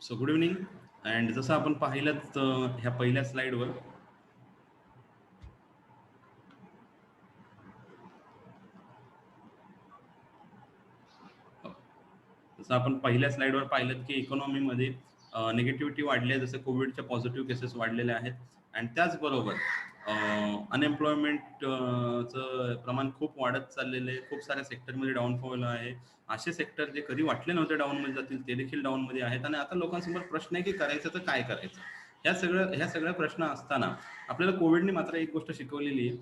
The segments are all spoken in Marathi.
So good evening. अँड जसं आपण पाहिलं ह्या पहिल्या स्लाइडवर जसं आपण पहिल्या स्लाइडवर पाहिलं की इकॉनॉमीमध्ये निगेटिव्हिटी वाढली आहे, जसं कोविडच्या पॉझिटिव्ह केसेस वाढलेले आहेत. आणि त्याचबरोबर अनएम्प्लॉयमेंटचं प्रमाण खूप वाढत चाललेलं आहे. खूप साऱ्या सेक्टरमध्ये डाऊनफॉल आहे. असे सेक्टर जे कधी वाटले नव्हते डाऊनमध्ये जातील ते देखील डाऊनमध्ये आहेत. आणि आता लोकांसमोर प्रश्न आहे की करायचं तर काय करायचं. ह्या सगळ्या प्रश्न असताना आपल्याला कोविडने मात्र एक गोष्ट शिकवलेली आहे.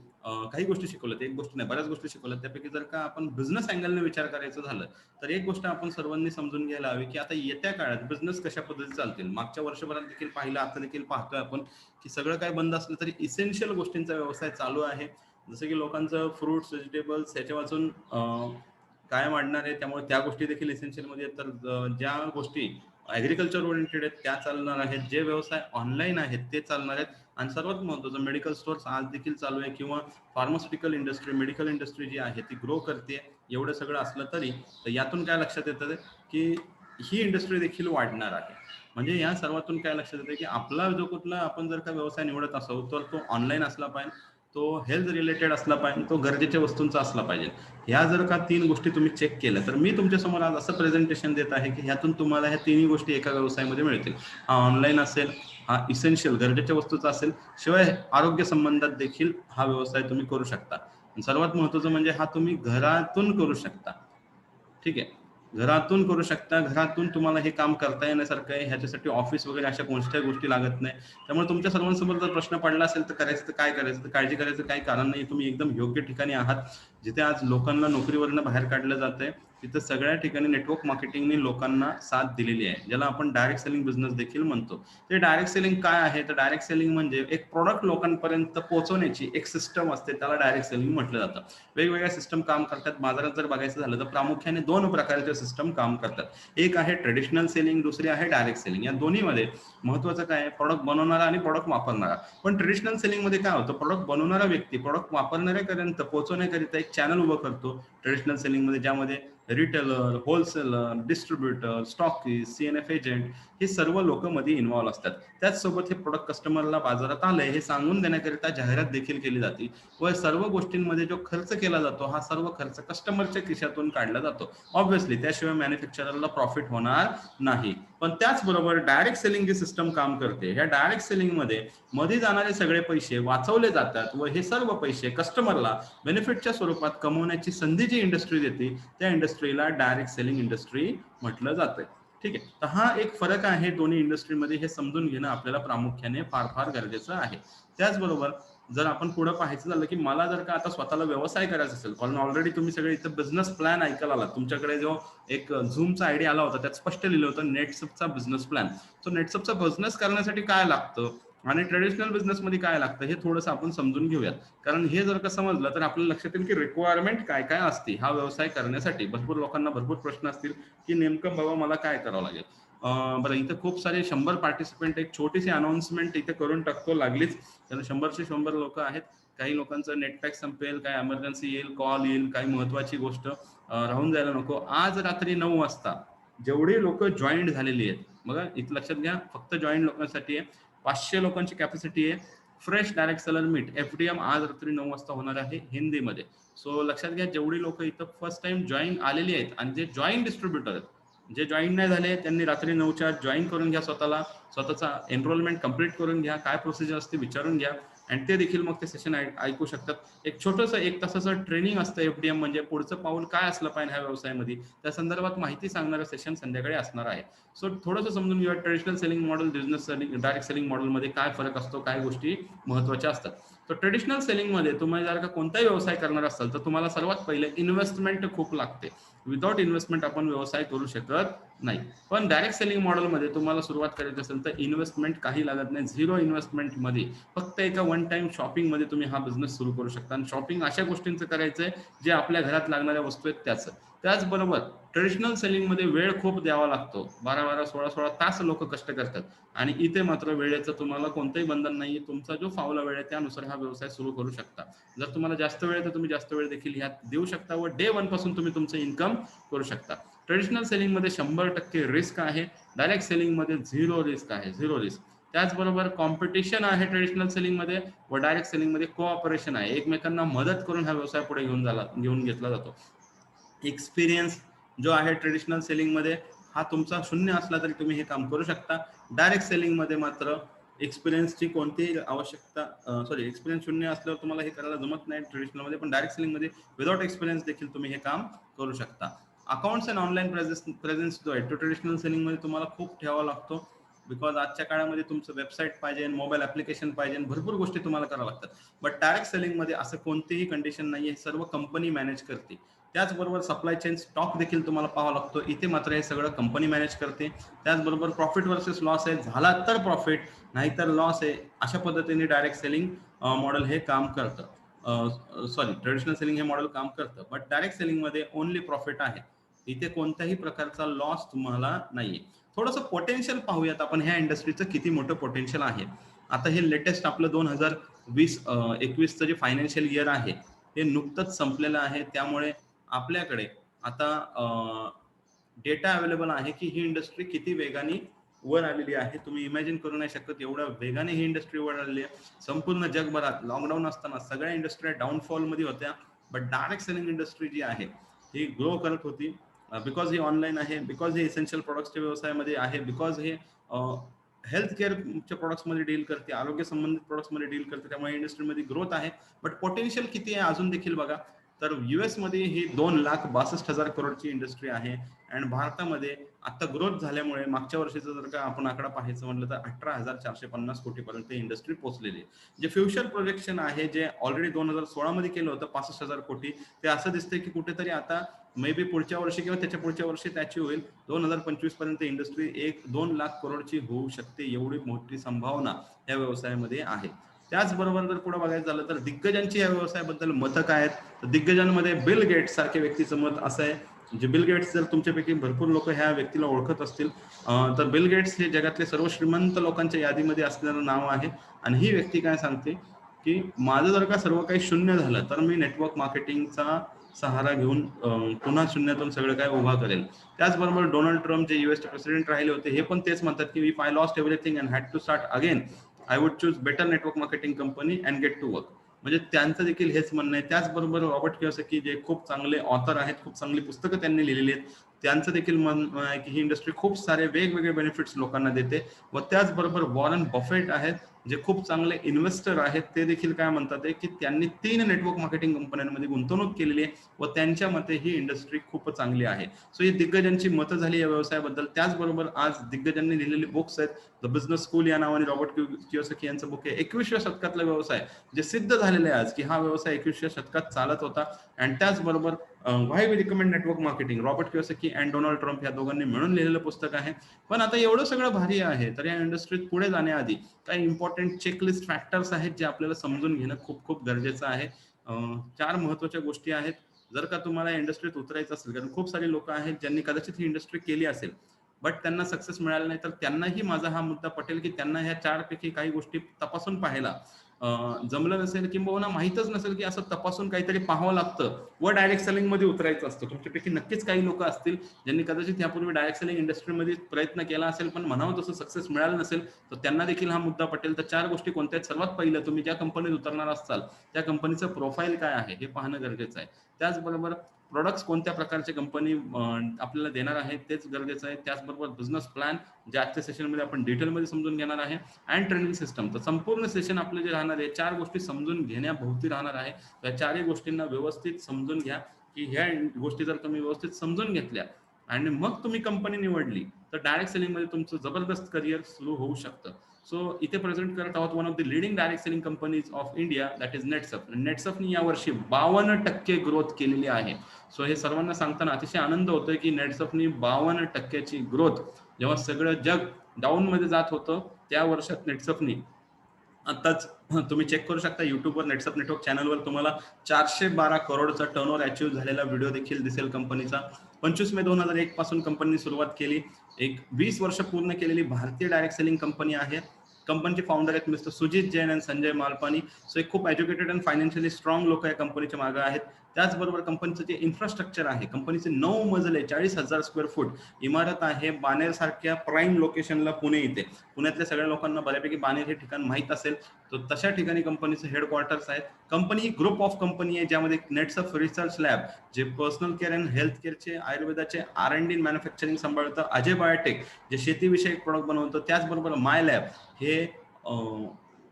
काही गोष्टी शिकवल्यात, एक गोष्ट नाही, बऱ्याच गोष्टी शिकवल्यात. त्यापैकी जर का आपण बिझनेस अँगलने विचार करायचं झालं तर एक गोष्ट आपण सर्वांनी समजून घ्यायला हवी की आता येत्या काळात बिझनेस कशा पद्धतीने चालतील. मागच्या वर्षभरात देखील पाहिलं, आता देखील पाहतोय आपण की सगळं काय बंद असलं तरी इसेन्शियल गोष्टींचा व्यवसाय चालू आहे. जसं की लोकांचं फ्रुट्स, व्हेजिटेबल्स ह्याच्या वाचून काय वाढणार आहे, त्यामुळे त्या गोष्टी देखील इसेन्शियल मध्ये आहेत. तर ज्या गोष्टी ॲग्रिकल्चर ओरिएंटेड आहेत त्या चालणार आहेत, जे व्यवसाय ऑनलाईन आहेत ते चालणार आहेत. आणि सर्वात महत्त्वाचं मेडिकल स्टोअर्स आज देखील चालू आहे, किंवा फार्मास्युटिकल इंडस्ट्री, मेडिकल इंडस्ट्री जी आहे ती ग्रो करते. एवढं सगळं असलं तरी तर यातून काय लक्षात येतं की ही इंडस्ट्री देखील वाढणार आहे. म्हणजे या सर्वातून काय लक्षात येतं की आपला जो कुठला आपण जर का व्यवसाय निवडत असो तर तो ऑनलाईन असला पाहिजे, तो हेल्थ रिलेटेड असला पाहिजे, तो गरजेच्या वस्तूंचा असला पाहिजे. ह्या जर का 3 गोष्टी तुम्ही चेक केल्या तर मी तुमच्यासमोर आज असं प्रेझेंटेशन देत आहे की ह्यातून तुम्हाला ह्या तिन्ही गोष्टी एका व्यवसायामध्ये मिळतील. हा ऑनलाईन असेल, हा इसेन्शियल गरजेच्या वस्तूचा असेल, शिवाय आरोग्य संबंधात देखील हा व्यवसाय तुम्ही करू शकता. आणि सर्वात महत्त्वाचं म्हणजे हा तुम्ही घरातून करू शकता. ठीक आहे. घरातून करू शकता. घरातून तुम्हाला हे काम करता येण्यासारखं आहे. ह्याच्यासाठी ऑफिस वगैरे अशा कोणत्याही गोष्टी लागत नाही. त्यामुळे तुमच्या सर्वांसमोर जर प्रश्न पडला असेल तर करायचं तर काय करायचं, तर काळजी करायचं काही कारण नाही. तुम्ही एकदम योग्य ठिकाणी आहात. जिथे आज लोकांना नोकरीवरनं बाहेर काढलं जातंय, तिथं सगळ्या ठिकाणी नेटवर्क मार्केटिंगने लोकांना साथ दिलेली आहे, ज्याला आपण डायरेक्ट सेलिंग बिझनेस देखील म्हणतो. ते डायरेक्ट सेलिंग काय आहे, तर डायरेक्ट सेलिंग म्हणजे एक प्रॉडक्ट लोकांपर्यंत पोहोचवण्याची एक सिस्टम असते, त्याला डायरेक्ट सेलिंग म्हटलं जातं. वेगवेगळ्या सिस्टम काम करतात. बाजारात जर बघायचं झालं तर प्रामुख्याने 2 प्रकारचे सिस्टम काम करतात. एक आहे ट्रेडिशनल सेलिंग, दुसरी आहे डायरेक्ट सेलिंग. या दोन्हीमध्ये महत्त्वाचं काय आहे, प्रॉडक्ट बनवणारा आणि प्रॉडक्ट वापरणारा. पण ट्रेडिशनल सेलिंगमध्ये काय होतं, प्रॉडक्ट बनवणारा व्यक्ती प्रॉडक्ट वापरणाऱ्यापर्यंत पोहोचवण्याकरिता एक चॅनल उभं करतो ट्रेडिशनल सेलिंगमध्ये, ज्यामध्ये retailer, wholesaler, distributor, stockist, CNF agent हे सर्व लोक मध्ये इन्व्हॉल्व असतात. त्याचसोबत हे प्रोडक्ट कस्टमरला बाजारात आलंय हे सांगून देण्याकरिता जाहिरात देखील केली जाते. व सर्व गोष्टींमध्ये जो खर्च केला जातो हा सर्व खर्च कस्टमरच्या खिशातून काढला जातो. ऑब्व्हियसली त्याशिवाय मॅन्युफॅक्चररला प्रॉफिट होणार नाही. पण त्याचबरोबर डायरेक्ट सेलिंग जी सिस्टम काम करते, ह्या डायरेक्ट सेलिंगमध्ये मध्ये जाणारे सगळे पैसे वाचवले जातात व हे सर्व पैसे कस्टमरला बेनिफिटच्या स्वरूपात कमवण्याची संधी जी इंडस्ट्री देते त्या इंडस्ट्रीला डायरेक्ट सेलिंग इंडस्ट्री म्हटलं जातं. ठीक आहे. तर हा एक फरक आहे दोन्ही इंडस्ट्रीमध्ये, हे समजून घेणं आपल्याला प्रामुख्याने फार फार गरजेचं आहे. त्याचबरोबर जर आपण पुढे पाहायचं झालं की मला जर का आता स्वतःला व्यवसाय करायचा असेल, कारण ऑलरेडी तुम्ही सगळे इथं बिझनेस प्लॅन ऐकायला आलात, तुमच्याकडे जो एक झूमचा आयडिया आला होता त्यात स्पष्ट लिहिलं होतं नेटसपचा बिझनेस प्लॅन. तो नेटसपचा बिझनेस करण्यासाठी काय लागतं आणि ट्रेडिशनल बिझनेसमध्ये काय लागतं हे थोडंसं आपण समजून घेऊयात. कारण हे जर का समजलं तर आपल्याला लक्षात येईल की रिक्वायरमेंट काय काय असते हा व्यवसाय करण्यासाठी. भरपूर लोकांना भरपूर प्रश्न असतील की नेमकं बाबा मला काय करावं लागेल. बरं, इथं खूप सारे 100 पार्टिसिपेंट, एक छोटीशी अनाउन्समेंट इथे करून टाकतो लागलीच. त्याला 100चे 100 लोक आहेत. काही लोकांचं नेट पॅक संपेल, काय एमर्जन्सी येईल, कॉल येईल, काही महत्वाची गोष्ट राहून जायला नको. आज रात्री 9 वाजता जेवढे लोक जॉईंट झालेली आहेत, बघा इथं लक्षात घ्या, फक्त जॉईंट लोकांसाठी आहे. 500 लोकांची कॅपॅसिटी आहे. Fresh direct seller meet FDM आज रात्री 9 वाजता होणार आहे हिंदीमध्ये. सो लक्षात घ्या, जेवढी लोक इथं फर्स्ट टाइम जॉईन आलेली आहेत आणि जे जॉईन डिस्ट्रीब्युटर आहेत, जे जॉईन नाही झाले त्यांनी रात्री 9च्या जॉईन करून घ्या, स्वतःचा एनरोलमेंट कंप्लीट करून घ्या, काय प्रोसिजर असते विचारून घ्या आणि ते देखील मग ते सेशन ऐकू शकतात. एक छोटंसं 1 तासाचं ट्रेनिंग असतं एफडीएम म्हणजे पुढचं पाऊल काय असलं पाहिजे ह्या व्यवसायामध्ये, त्या संदर्भात माहिती सांगणारं सेशन संध्याकाळी असणार आहे. सो थोडंसं समजून घेऊया traditional selling model, business selling, direct selling मॉडेलमध्ये काय फरक असतो, काय गोष्टी महत्त्वाच्या असतात. तर ट्रेडिशनल सेलिंगमध्ये तुम्ही जर का कोणताही व्यवसाय करणार असाल तर तुम्हाला सर्वात पहिले इन्व्हेस्टमेंट खूप लागते. विदाउट इन्व्हेस्टमेंट आपण व्यवसाय करू शकत नाही. पण डायरेक्ट सेलिंग मॉडेलमध्ये तुम्हाला सुरुवात करायची असेल तर इन्व्हेस्टमेंट काही लागत नाही. झिरो इन्व्हेस्टमेंटमध्ये फक्त एका वन टाइम शॉपिंगमध्ये तुम्ही हा बिझनेस सुरू करू शकता. आणि शॉपिंग अशा गोष्टींचं करायचं आहे जे आपल्या घरात लागणाऱ्या वस्तू आहेत त्याचं. त्याचबरोबर ट्रेडिशनल सेलिंगमध्ये वेळ खूप द्यावा लागतो. 12-12, 16-16 तास लोक कष्ट करतात. आणि इथे मात्र वेळेचं तुम्हाला कोणतंही बंधन नाही. तुमचा जो फावला वेळ आहे त्यानुसार हा व्यवसाय सुरू करू शकता. जर तुम्हाला जास्त वेळ तर तुम्ही जास्त वेळ देखील ह्यात देऊ शकता व डे 1 पासून तुम्ही तुमचं इन्कम करू शकता. ट्रेडिशनल सेलिंग मध्ये 100% रिस्क आहे, डायरेक्ट सेलिंग मध्ये झिरो रिस्क आहे, झिरो रिस्क. त्याचबरोबर कॉम्पिटिशन आहे ट्रेडिशनल सेलिंग मध्ये व डायरेक्ट सेलिंग मध्ये कोऑपरेशन आहे, एकमेकांना मदत करून हा व्यवसाय पुढे घेऊन घेतला जातो. एक्सपिरियन्स जो आहे ट्रेडिशनल सेलिंग मध्ये हा तुमचा शून्य असला तरी तुम्ही हे काम करू शकता. डायरेक्ट सेलिंग मध्ये मात्र एक्सपिरियन्सची कोणतीही आवश्यकता, एक्सपिरियन्स शून्य असल्यावर तुम्हाला हे करायला जमत नाही ट्रेडिशनल मध्ये, पण डायरेक्ट सेलिंग मध्ये विदाउट एक्सपिरियन्स देखील तुम्ही हे काम करू शकता. अकाउंट्स अँड ऑनलाईन प्रेझेन्स जो आहे तो ट्रेडिशनल सेलिंग मध्ये तुम्हाला खूप ठेवावा लागतो, बिकॉज आजच्या काळामध्ये तुमचं वेबसाईट पाहिजे, मोबाईल ऍप्लिकेशन पाहिजे, भरपूर गोष्टी तुम्हाला कराव्या लागतात. बट डायरेक्ट सेलिंग मध्ये असं कोणतीही कंडिशन नाहीये, सर्व कंपनी मॅनेज करते. त्याचबरोबर सप्लाय चेन स्टॉक देखील तुम्हाला पाहावा लागतो, इथे मात्र हे सगळं कंपनी मॅनेज करते. त्याचबरोबर प्रॉफिट वर्सेस लॉस आहे, झाला तर प्रॉफिट नाहीतर लॉस आहे, अशा पद्धतीने डायरेक्ट सेलिंग मॉडेल हे काम करतं. ट्रेडिशनल सेलिंग हे मॉडेल काम करतं, बट डायरेक्ट सेलिंग मध्ये ओनली प्रॉफिट आहे, इथे कोणत्याही प्रकारचा लॉस तुम्हाला नाहीये. थोडंसं पोटेन्शियल पाहूयात आपण ह्या इंडस्ट्रीचं किती मोठं पोटेन्शियल आहे. आता हे लेटेस्ट आपलं 2020-21चं जे फायनान्शियल इयर आहे हे नुकतंच संपलेलं आहे, त्यामुळे आपल्याकडे आता डेटा अवेलेबल आहे की ही इंडस्ट्री किती वेगाने वर आलेली आहे. तुम्ही इमॅजिन करू नाही शकत एवढ्या वेगाने ही इंडस्ट्री वर आलेली आहे. संपूर्ण जगभरात लॉकडाऊन असताना सगळ्या इंडस्ट्री डाऊनफॉल मध्ये होत्या, बट डायरेक्ट सेलिंग इंडस्ट्री जी आहे ही ग्रो करत होती, बिकॉज ही ऑनलाईन आहे, बिकॉज हे इसेन्शियल प्रोडक्ट्सच्या व्यवसायामध्ये आहे, बिकॉज हे हेल्थ केअरच्या प्रोडक्ट्समध्ये डील करते, आरोग्य संबंधित प्रोडक्ट्समध्ये डील करते, त्यामुळे इंडस्ट्रीमध्ये ग्रोथ आहे. बट पोटेन्शियल किती आहे अजून देखील बघा, तर US मध्ये ही 2,62,000 करोडची इंडस्ट्री आहे, आणि भारतामध्ये आता ग्रोथ झाल्यामुळे मागच्या वर्षीचा जर का आपण आकडा पाहायचं म्हटलं तर 18,450 कोटीपर्यंत इंडस्ट्री पोहोचलेली आहे. जे फ्युचर प्रोजेक्शन आहे जे ऑलरेडी 2016 मध्ये केलं होतं 65,000 कोटी, ते असं दिसतंय की कुठेतरी आता मे बी पुढच्या वर्षी किंवा त्याच्या पुढच्या वर्षी त्याची होईल 2025 पर्यंत इंडस्ट्री 1-2 लाख करोडची होऊ शकते, एवढी मोठी संभावना या व्यवसायामध्ये आहे. त्याचबरोबर जर पुढे बघायचं झालं तर दिग्गजांची या व्यवसायाबद्दल मतं काय आहेत, तर दिग्गजांमध्ये बिल गेट्स सारख्या व्यक्तीचं मत असं आहे. जे बिल गेट्स, जर तुमच्यापैकी भरपूर लोक ह्या व्यक्तीला ओळखत असतील तर बिल गेट्स हे जगातले सर्व श्रीमंत लोकांच्या यादीमध्ये असलेलं नाव आहे. आणि ही व्यक्ती काय सांगते की माझं जर का सर्व काही शून्य झालं तर मी नेटवर्क मार्केटिंगचा सहारा घेऊन पुन्हा शून्यातून सगळं काय उभा करेल. त्याचबरोबर डोनाल्ड ट्रम्प जे युएसचे प्रेसिडेंट राहिले होते हे पण तेच म्हणतात की if I lost everything and had to start again I would choose better network marketing company and get to work. म्हणजे त्यांचं देखील हेच म्हणणं आहे. त्याचबरोबर रॉबर्ट कियोसाकी जे खूप चांगले ऑथर आहेत, खूप चांगली पुस्तकं त्यांनी लिहिलेली आहेत, त्यांचं देखील म्हणणं आहे की ही इंडस्ट्री खूप सारे वेगवेगळे बेनिफिट्स लोकांना देते. व त्याचबरोबर वॉरन बफेट आहेत जे खूप चांगले इन्व्हेस्टर आहेत, ते देखील काय म्हणतात की त्यांनी 3 नेटवर्क मार्केटिंग कंपन्यांमध्ये गुंतवणूक केलेली आहे व त्यांच्या मते ही इंडस्ट्री खूप चांगली आहे. सो ही दिग्गजांची मतं झाली या व्यवसायाबद्दल. त्याचबरोबर आज दिग्गजांनी लिहिलेली बुक्स आहेत. द बिझनेस स्कूल या नावाने रॉबर्ट कियोसाकी यांचं बुक आहे. 21व्या शतकातला व्यवसाय जे सिद्ध झालेलं आहे आज की हा व्यवसाय 21व्या शतकात चालत होता. आणि त्याचबरोबर why we recommend network marketing, Robert Kiyosaki and Donald Trump या दोघांनी मिळून लिहिलेलं पुस्तक आहे. पण आता एवढं सगळं भारी आहे तर या इंडस्ट्रीत पुढे जाण्याआधी काही इम्पॉर्टंट चेकलिस्ट फॅक्टर्स आहेत जे आपल्याला समजून घेणं खूप खूप गरजेचं आहे. 4 महत्वाच्या गोष्टी आहेत जर का तुम्हाला इंडस्ट्रीत उतरायचं असेल, कारण खूप सारे लोक आहेत ज्यांनी कदाचित ही इंडस्ट्री केली असेल बट त्यांना सक्सेस मिळाला नाही, तर त्यांनाही माझा हा मुद्दा पटेल की त्यांना ह्या 4 पैकी काही गोष्टी तपासून पाहायला जमलं नसेल, किंबहुना माहीतच नसेल की असं तपासून काहीतरी पाहावं लागतं व डायरेक्ट सेलिंग मध्ये उतरायचं असतं. तुमच्यापैकी नक्कीच काही लोक असतील ज्यांनी कदाचित यापूर्वी डायरेक्ट सेलिंग इंडस्ट्रीमध्ये प्रयत्न केला असेल पण म्हणावं तसं सक्सेस मिळालं नसेल, तर त्यांना देखील हा मुद्दा पटेल. तर 4 गोष्टी कोणत्या आहेत? सर्वात पहिलं, तुम्ही ज्या कंपनीत उतरणार असाल त्या कंपनीचं प्रोफाईल काय आहे हे पाहणं गरजेचं आहे. त्याचबरोबर प्रोडक्ट्स कोणत्या प्रकारचे कंपनी आपल्याला देणार आहे तेच गरजेचं आहे. त्याचबरोबर बिझनेस प्लॅन जे आजच्या सेशनमध्ये आपण डिटेलमध्ये समजून घेणार आहे, अँड ट्रेनिंग सिस्टम. तर संपूर्ण सेशन आपलं जे राहणार आहे 4 गोष्टी समजून घेण्याभोवती राहणार आहे. या 4ही गोष्टींना व्यवस्थित समजून घ्या की ह्या गोष्टी जर तुम्ही व्यवस्थित समजून घेतल्या आणि मग तुम्ही कंपनी निवडली तर डायरेक्ट सेलिंग मध्ये तुमचं जबरदस्त करिअर सुरू होऊ शकतं. सो इथे प्रेझेंट करत आहोत one of the leading direct selling companies of India, that is Netsurf. नेटसपनी यावर्षी 52% ग्रोथ केलेली आहे. सो हे सर्वांना सांगताना अतिशय आनंद होतोय की नेटसपनी 52% ग्रोथ, जेव्हा सगळं जग डाऊन मध्ये जात होतं त्या वर्षात नेटसपनी, आताच तुम्ही चेक करू शकता युट्यूबवर नेटसप नेटवर्क चॅनलवर तुम्हाला 412 करोडचा टर्नओव्हर अचीव्ह झालेला व्हिडिओ देखील दिसेल कंपनीचा. 25 मे 2001 पासून कंपनीने सुरुवात केली. एक 20 वर्ष पूर्ण केलेली भारतीय डायरेक्ट सेलिंग कंपनी आहे. कंपनीचे फाउंडर आहेत मिस्टर सुजित जैन आणि संजय मालपानी. सो एक खूप एज्युकेटेड आणि फायनान्शियली स्ट्रॉंग लोक या कंपनीच्या मागे आहेत. त्याचबरोबर कंपनीचं जे इन्फ्रास्ट्रक्चर आहे, कंपनीचे 9 मजले 40,000 स्क्वेअर फूट इमारत आहे बाणेर सारख्या प्राईम लोकेशनला पुणे येते. पुण्यातल्या सगळ्या लोकांना बऱ्यापैकी बाणेर हे ठिकाण माहीत असेल, तर तशा ठिकाणी कंपनीचे हेडक्वार्टर्स आहेत. कंपनी ही ग्रुप ऑफ कंपनी आहे ज्यामध्ये नेट्सअप रिसर्च लॅब जे पर्सनल केअर अँड हेल्थ केअरचे आयुर्वेदाचे R&D मॅन्युफॅक्चरिंग सांभाळतं, अजय बायोटेक जे शेतीविषयक प्रोडक्ट बनवतं, त्याचबरोबर माय लॅब हे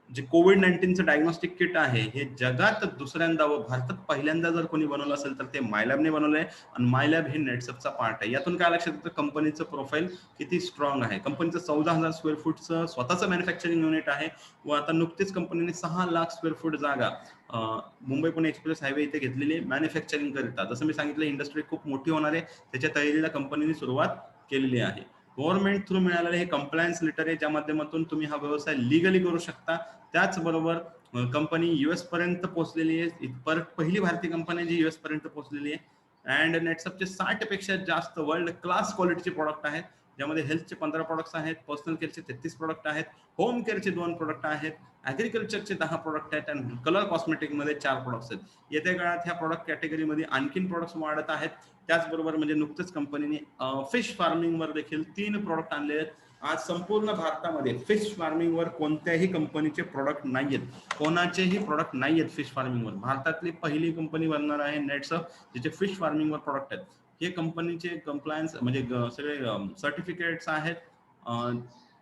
जे कोविड-19चं डायग्नोस्टिक किट आहे हे जगात दुसऱ्यांदा व भारतात पहिल्यांदा जर कोणी बनवलं असेल तर ते मायलॅबने बनवलंय आणि मायलॅब हे नेट्सअपचा पार्ट आहे. यातून काय लक्षात येतं कंपनीचं प्रोफाईल किती स्ट्रॉंग आहे. कंपनीचं 14,000 स्क्वेअर फूटचं स्वतःचं मॅन्युफॅक्चरिंग युनिट आहे व आता नुकतीच कंपनीने 6 लाख स्क्वेअर फूट जागा मुंबई पुणे एक्सप्रेस हायवे इथे घेतलेली मॅन्युफॅक्चरिंग करिता. जसं मी सांगितलं इंडस्ट्री खूप मोठी होणार आहे, त्याच्या तयारीला कंपनीने सुरुवात केलेली आहे. गव्हर्नमेंट थ्रू मिळालेले हे कंप्लायन्स लेटर आहे ज्या माध्यमातून तुम्ही हा व्यवसाय लिगली करू शकता. त्याचबरोबर कंपनी US पर्यंत पोहोचलेली आहे, पहिली भारतीय कंपनी जी US पर्यंत पोहोचलेली आहे. अँड नेट्सअपचे 60 पेक्षा जास्त वर्ल्ड क्लास क्वालिटीचे प्रोडक्ट आहेत ज्यामध्ये हेल्थचे 15 प्रोडक्ट्स आहेत, पर्सनल केअरचे 33 प्रोडक्ट आहेत, होम केअरचे 2 प्रोडक्ट आहेत, ॲग्रिकल्चरचे 10 प्रोडक्ट आहेत आणि कलर कॉस्मेटिकमध्ये 4 प्रोडक्ट्स आहेत. येत्या काळात ह्या प्रोडक्ट कॅटेगरीमध्ये आणखीन प्रोडक्ट्स वाढत आहेत. त्याचबरोबर म्हणजे नुकतेच कंपनीने फिश फार्मिंगवर देखील 3 प्रोडक्ट आणले आहेत. आज संपूर्ण भारतामध्ये फिश फार्मिंगवर कोणत्याही कंपनीचे प्रोडक्ट नाहीयेत, कोणाचेही प्रोडक्ट नाहीयेत फिश फार्मिंगवर. भारतातली पहिली कंपनी बनणार आहे नेट्सअप जिचे फिश फार्मिंगवर प्रोडक्ट आहेत. हे कंपनीचे कंप्लायन्स म्हणजे सगळे सर्टिफिकेट्स आहेत.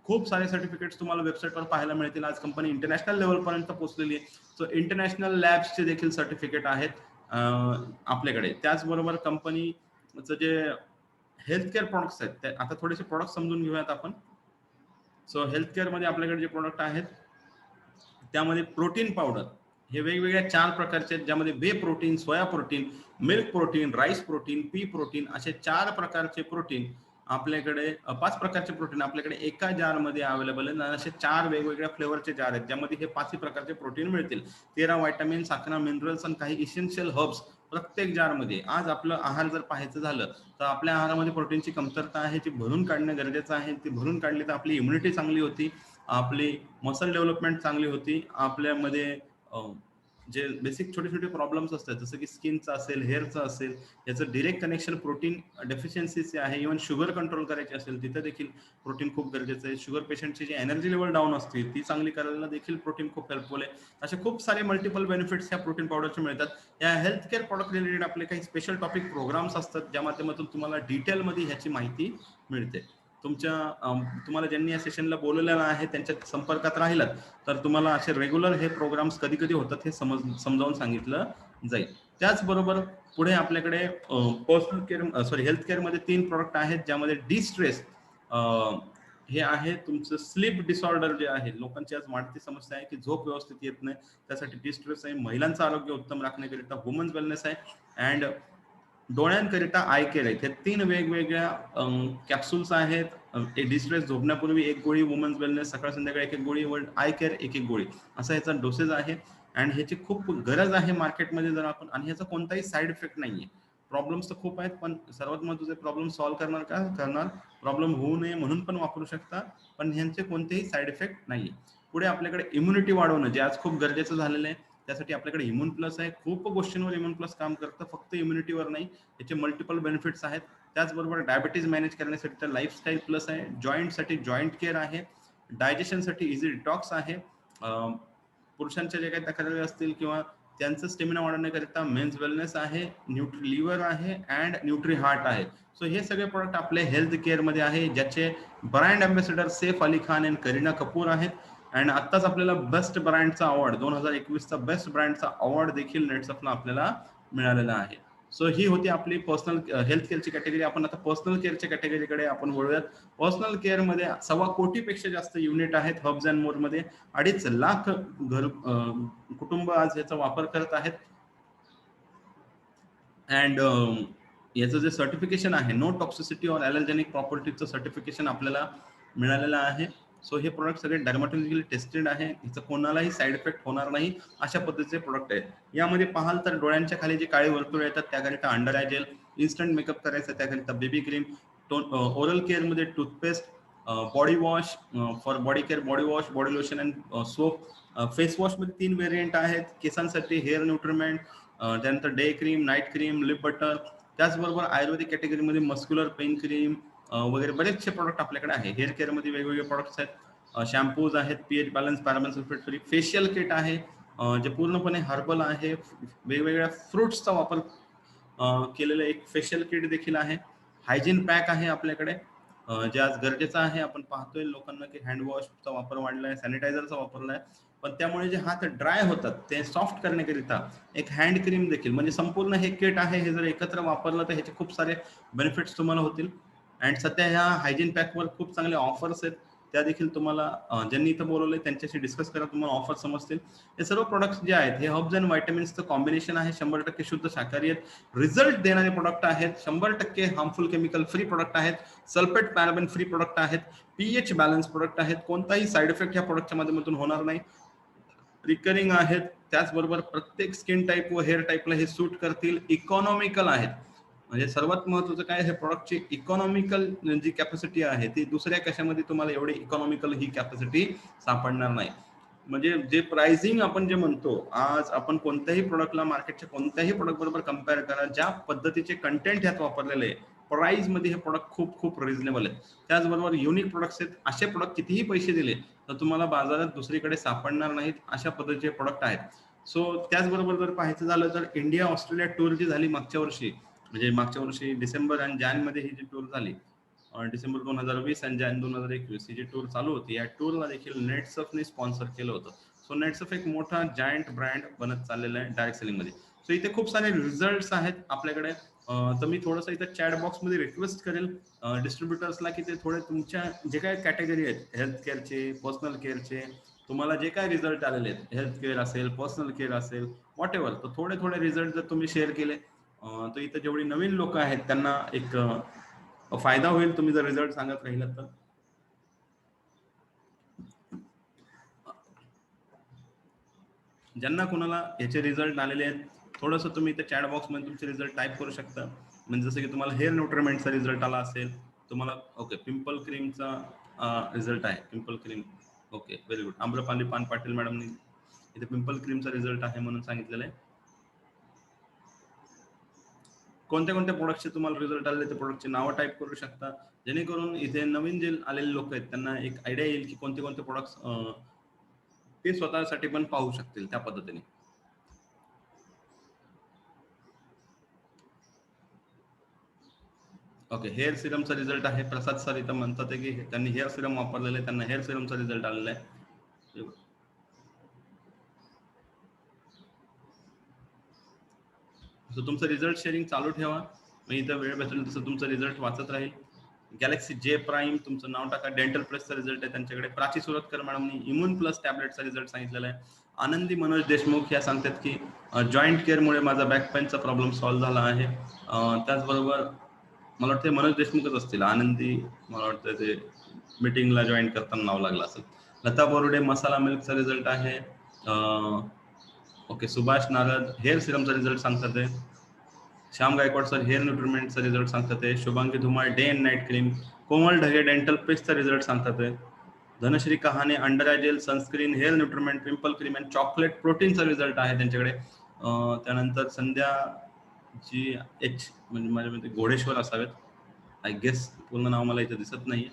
खूप सारे सर्टिफिकेट्स तुम्हाला वेबसाईटवर पाहायला मिळतील. आज कंपनी इंटरनॅशनल लेवलपर्यंत पोहोचलेली आहे. सो इंटरनॅशनल लॅब्सचे देखील सर्टिफिकेट आहेत आपल्याकडे. त्याचबरोबर कंपनीचं जे हेल्थ केअर प्रोडक्ट्स आहेत ते आता थोडेसे प्रोडक्ट समजून घेऊयात आपण. सो हेल्थ केअर मध्ये आपल्याकडे जे प्रोडक्ट आहेत त्यामध्ये प्रोटीन पावडर हे वेगवेगळ्या 4 प्रकारचे आहेत ज्यामध्ये whey protein, soya protein, milk protein, rice protein, pea protein असे 4 प्रकारचे प्रोटीन आपल्याकडे 5 प्रकारचे प्रोटीन आपल्याकडे एका जार मध्ये अवेलेबल आहेत. असे 4 वेगवेगळ्या फ्लेवरचे जार आहेत ज्यामध्ये हे 5 प्रकारचे प्रोटीन मिळतील. 13 व्हिटॅमिन्स, 11 मिनरल्स आणि काही इसेन्शियल हर्ब्स प्रत्येक जार मध्ये. आज आपलं आहार जर पाहायचं झालं तर आपल्या आहारामध्ये प्रोटीनची कमतरता आहे, ती भरून काढणं गरजेचं आहे. ती भरून काढली तर आपली इम्युनिटी चांगली होती, आपली मसल डेव्हलपमेंट चांगली होती, आपल्यामध्ये जे बेसिक छोटे छोटे प्रॉब्लेम्स असतात जसं की स्किनचं असेल, हेअरचं असेल, याचं डिरेक्ट कनेक्शन प्रोटीन डेफिशियन्सीचे आहे. इव्हन शुगर कंट्रोल करायची असेल तिथं देखील प्रोटीन खूप गरजेचं आहे. शुगर पेशंटची जी एनर्जी लेवल डाऊन असते ती चांगली करायला देखील प्रोटीन खूप हेल्पफुल आहे. असे खूप सारे मल्टिपल बेनिफिट्स ह्या प्रोटीन पावडरचे मिळतात. या हेल्थ केअर प्रॉडक्ट रिलेटेड आपले काही स्पेशल टॉपिक प्रोग्राम्स असतात ज्या माध्यमातून तुम्हाला डिटेलमध्ये ह्याची माहिती मिळते. तुम्हाला ज्यांनी या सेशनला बोलवलेलं आहे त्यांच्या संपर्कात राहिलात तर तुम्हाला असे रेग्युलर हे प्रोग्राम्स कधी कधी होतात हे समजावून सांगितलं जाईल. त्याचबरोबर पुढे आपल्याकडे पर्सनल केअर हेल्थ केअर मध्ये 3 प्रोडक्ट आहेत ज्यामध्ये डिस्ट्रेस हे आहे तुमचं स्लीप डिसऑर्डर जे आहे, लोकांची आज वाढती समस्या आहे की झोप व्यवस्थित येत नाही, त्यासाठी डिस्ट्रेस आहे. महिलांचं आरोग्य उत्तम राखण्याकरिता वुमन्स वेलनेस आहे. अँड डोळ्यांकरिता आय केअर आहेत. हे 3 वेगवेगळ्या कॅप्सूल्स आहेत. डिस्ट्रेस झोपण्यापूर्वी 1 गोळी, वुमन्स वेलनेस सकाळ संध्याकाळी 1 गोळी, आय केअर 1 गोळी असा याचा डोसेज आहे. अँड ह्याची खूप गरज आहे मार्केटमध्ये जर आपण, आणि ह्याचा कोणताही साईड इफेक्ट नाहीये. प्रॉब्लेम्स तर खूप आहेत पण सर्वात महत्त्वाचे प्रॉब्लेम सॉल्व्ह करणार प्रॉब्लेम होऊ नये म्हणून पण वापरू शकता, पण ह्यांचे कोणतेही साईड इफेक्ट नाहीये. पुढे आपल्याकडे इम्युनिटी वाढवणं जे आज खूप गरजेचं झालेलं आहे, त्यासाठी आपल्याकडे इम्युन प्लस आहे. खूप गोष्टींवर इम्युन प्लस काम करतं, फक्त इम्युनिटीवर नाही. याचे मल्टिपल बेनिफिट्स आहेत. त्याचबरोबर डायबिटीज मॅनेज करण्यासाठी तर लाईफस्टाईल प्लस आहे. जॉईंटसाठी जॉईंट केअर आहे. डायजेशनसाठी इझी डिटॉक्स आहे. पुरुषांच्या जे काही तक्रारी असतील किंवा त्यांचं स्टेमिना वाढवण्याकरिता मेन्स वेलनेस आहे, न्यूट्री लिव्हर आहे अँड न्यूट्री हार्ट आहे. सो हे सगळे प्रोडक्ट आपले हेल्थ केअर मध्ये आहे ज्याचे ब्रँड अँबॅसेडर सैफ अली खान आणि करीना कपूर आहेत. अँड आत्ताच आपल्याला बेस्ट ब्रँडचा अवॉर्ड 2021चा बेस्ट ब्रँडचा अवॉर्ड देखील नेट्सअपला आपल्याला मिळालेला आहे. सो ही होती आपली पर्सनल हेल्थ केअरची कॅटेगरी. आपण आता पर्सनल केअरच्या कॅटेगरीकडे आपण वळूयात. पर्सनल केअर मध्ये 1.25 कोटीपेक्षा जास्त युनिट आहेत. हब्स अँड मोर मध्ये 2.5 लाख कुटुंब आज याचा वापर करत आहेत. अँड याचं जे सर्टिफिकेशन आहे नो टॉक्सिसिटी ऑर ॲलर्जेनिक प्रॉपर्टीचं सर्टिफिकेशन आपल्याला मिळालेलं आहे. सो हे प्रोडक्ट सगळे डर्माटॉलॉजिकली टेस्टेड आहे. याचं कोणालाही साईड इफेक्ट होणार नाही अशा पद्धतीचे प्रोडक्ट आहेत. यामध्ये पाहाल तर डोळ्यांच्या खाली जे काळे वर्तुळ येतात त्याकरिता under eye gel, instant makeup करायचं त्याकरिता बेबी क्रीम, ओरल केअर मध्ये toothpaste, body wash for body care, body wash, body lotion and soap. Face wash मध्ये 3 व्हेरियंट आहेत. केसांसाठी हेअर न्यूट्रिमेंट, त्यानंतर day cream, night cream, lip butter, त्याचबरोबर आयुर्वेदिक कॅटेगरीमध्ये मस्क्युलर पेन क्रीम वगैरे बरेचसे प्रोडक्ट आपल्याकडे आहे. हेअर केअरमध्ये वेगवेगळे प्रोडक्ट्स आहेत, शॅम्पूज आहेत, pH balance, paraben sulphate free, facial kit आहे जे पूर्णपणे हर्बल आहे, वेगवेगळ्या फ्रुट्सचा वापर केलेलं एक फेशियल किट देखील आहे. हायजीन पॅक आहे आपल्याकडे जे आज गरजेचं आहे. आपण पाहतोय लोकांना की हँडवॉशचा वापर वाढलाय, सॅनिटायझरचा वापरलाय, पण त्यामुळे जे हात ड्राय होतात ते सॉफ्ट करण्याकरिता एक हँड क्रीम देखील, म्हणजे संपूर्ण हे किट आहे. हे जर एकत्र वापरलं तर ह्याचे खूप सारे बेनिफिट्स तुम्हाला होतील. अँड सध्या ह्या हायजीन पॅकवर खूप चांगले ऑफर्स आहेत, त्या देखील तुम्हाला ज्यांनी इथं बोलवलंय त्यांच्याशी डिस्कस करा, तुम्हाला ऑफर समजतील. हे सर्व प्रोडक्ट्स जे आहेत हे हर्ब्स अँड व्हायटमिन्सचं कॉम्बिनेशन आहे. 100% शुद्ध शाकाहारी आहेत, रिझल्ट देणारे प्रोडक्ट आहेत, 100% हार्मफुल केमिकल फ्री प्रोडक्ट आहेत, सल्फेट पॅराबेन फ्री प्रोडक्ट आहेत, पीएच बॅलन्स प्रोडक्ट आहेत, कोणताही साईड इफेक्ट ह्या प्रोडक्टच्या माध्यमातून होणार नाही, रिकरिंग आहेत, त्याचबरोबर प्रत्येक स्किन टाईप व हेअर टाईपला हे सूट करतील, इकॉनॉमिकल आहेत. म्हणजे सर्वात महत्वाचं काय, हे प्रोडक्टची इकॉनॉमिकल जी कॅपॅसिटी आहे ती दुसऱ्या कशामध्ये तुम्हाला एवढी इकॉनॉमिकल ही कॅपॅसिटी सापडणार नाही. म्हणजे जे प्राइसिंग आपण जे म्हणतो, आज आपण कोणत्याही प्रोडक्टला मार्केटच्या कोणत्याही प्रोडक्ट बरोबर कम्पेअर करा, ज्या पद्धतीचे कंटेंट ह्यात वापरलेले आहे, प्राइस मध्ये हे प्रोडक्ट खूप खूप रिझनेबल आहेत. त्याचबरोबर युनिक प्रोडक्ट्स आहेत. असे प्रोडक्ट कितीही पैसे दिले तर तुम्हाला बाजारात दुसरीकडे सापडणार नाहीत, अशा पद्धतीचे प्रोडक्ट आहेत. सो त्याचबरोबर जर पाहायचं झालं तर इंडिया ऑस्ट्रेलिया टूर जी झाली मागच्या वर्षी, म्हणजे मागच्या वर्षी डिसेंबर आणि जानेमध्ये ही जी टूर झाली, डिसेंबर 2020 आणि जानेवारी 2021 ही जी टूर चालू होती, या टूरला देखील नेटसफने स्पॉन्सर केलं होतं. सो नेटसफ एक मोठा जायंट ब्रँड बनत चाललेला आहे डायरेक्ट सेलिंग मध्ये. सो इथे खूप सारे रिझल्ट आहेत आपल्याकडे. तर मी थोडंसं इथं चॅट बॉक्समध्ये रिक्वेस्ट करेल डिस्ट्रीब्युटर्सला की ते थोडे तुमच्या जे काय कॅटेगरी आहेत, हेल्थ केअरचे, पर्सनल केअरचे, तुम्हाला जे काय रिझल्ट आलेले आहेत, हेल्थ केअर असेल, पर्सनल केअर असेल, व्हॉट एव्हर, तर थोडे थोडे रिझल्ट जर तुम्ही शेअर केले तर इथं जेवढी नवीन लोक आहेत त्यांना एक फायदा होईल, तुम्ही जर रिझल्ट सांगत राहिलात तर. ज्यांना कोणाला याचे रिझल्ट आलेले आहेत, थोडंसं तुम्ही इथे चॅट बॉक्समध्ये तुमचे रिझल्ट टाईप करू शकता. म्हणजे जसं की तुम्हाला हेअर न्यूट्रिमेंटचा रिझल्ट आला असेल, तुम्हाला ओके पिंपल क्रीमचा रिझल्ट आहे, pimple cream, okay very good. Amrapali पान पाटील मॅडमनी इथे पिंपल क्रीमचा रिझल्ट आहे म्हणून सांगितलेलं आहे. कोणत्या कोणत्या प्रोडक्टचे तुम्हाला रिझल्ट आले ते प्रोडक्टचे नावं टाईप करू शकता, जेणेकरून इथे नवीन जे आलेले लोक आहेत त्यांना एक आयडिया येईल की कोणते कोणते प्रोडक्ट्स ते स्वतःसाठी पण पाहू शकतील त्या पद्धतीने. ओके, हेअर सिरमचा रिझल्ट आहे. प्रसाद सर इथं म्हणतात की त्यांनी हेअर सिरम वापरलेलं आहे, त्यांना हेअर सिरमचा रिझल्ट आलेला आहे. सो तुमचं रिझल्ट शेअरिंग चालू ठेवा, मी इथं वेळ भेटेल तसं तुमचं रिझल्ट वाचत राहील. गॅलेक्सी जे प्राईम तुमचं नाव टाका. डेंटल प्लसचा रिझल्ट आहे त्यांच्याकडे. प्राची सुरतकर मॅडमनी इम्युन प्लस टॅबलेटचा रिझल्ट सांगितलेला आहे. आनंदी मनोज देशमुख ह्या सांगतात की जॉईंट केअरमुळे माझा बॅक पेनचा प्रॉब्लेम सॉल्व्ह झाला आहे. त्याचबरोबर मला वाटतं मनोज देशमुखच असतील, आनंदी मला वाटतं ते मीटिंगला जॉईन करताना नाव लागलं असेल. लता बोरुडे मसाला मिल्कचा रिझल्ट आहे. ओके, सुभाष नारद हेअर सिरमचा रिझल्ट सांगतात आहे. श्याम गायकवाड सर हेअर न्यूट्रिमेंटचा रिझल्ट सांगतात आहे. Shubhangi Dhumal day and night cream. Komal Dhage dental पेस्टचा रिझल्ट सांगतात आहे. Dhanashree Kahane under eye gel, sunscreen, hair nutriment, pimple cream and chocolate प्रोटीनचा रिझल्ट आहे त्यांच्याकडे. त्यानंतर संध्या जी एच, म्हणजे माझ्या घोडेश्वर असावेत, आय गेस पूर्ण नाव मला इथे दिसत नाही.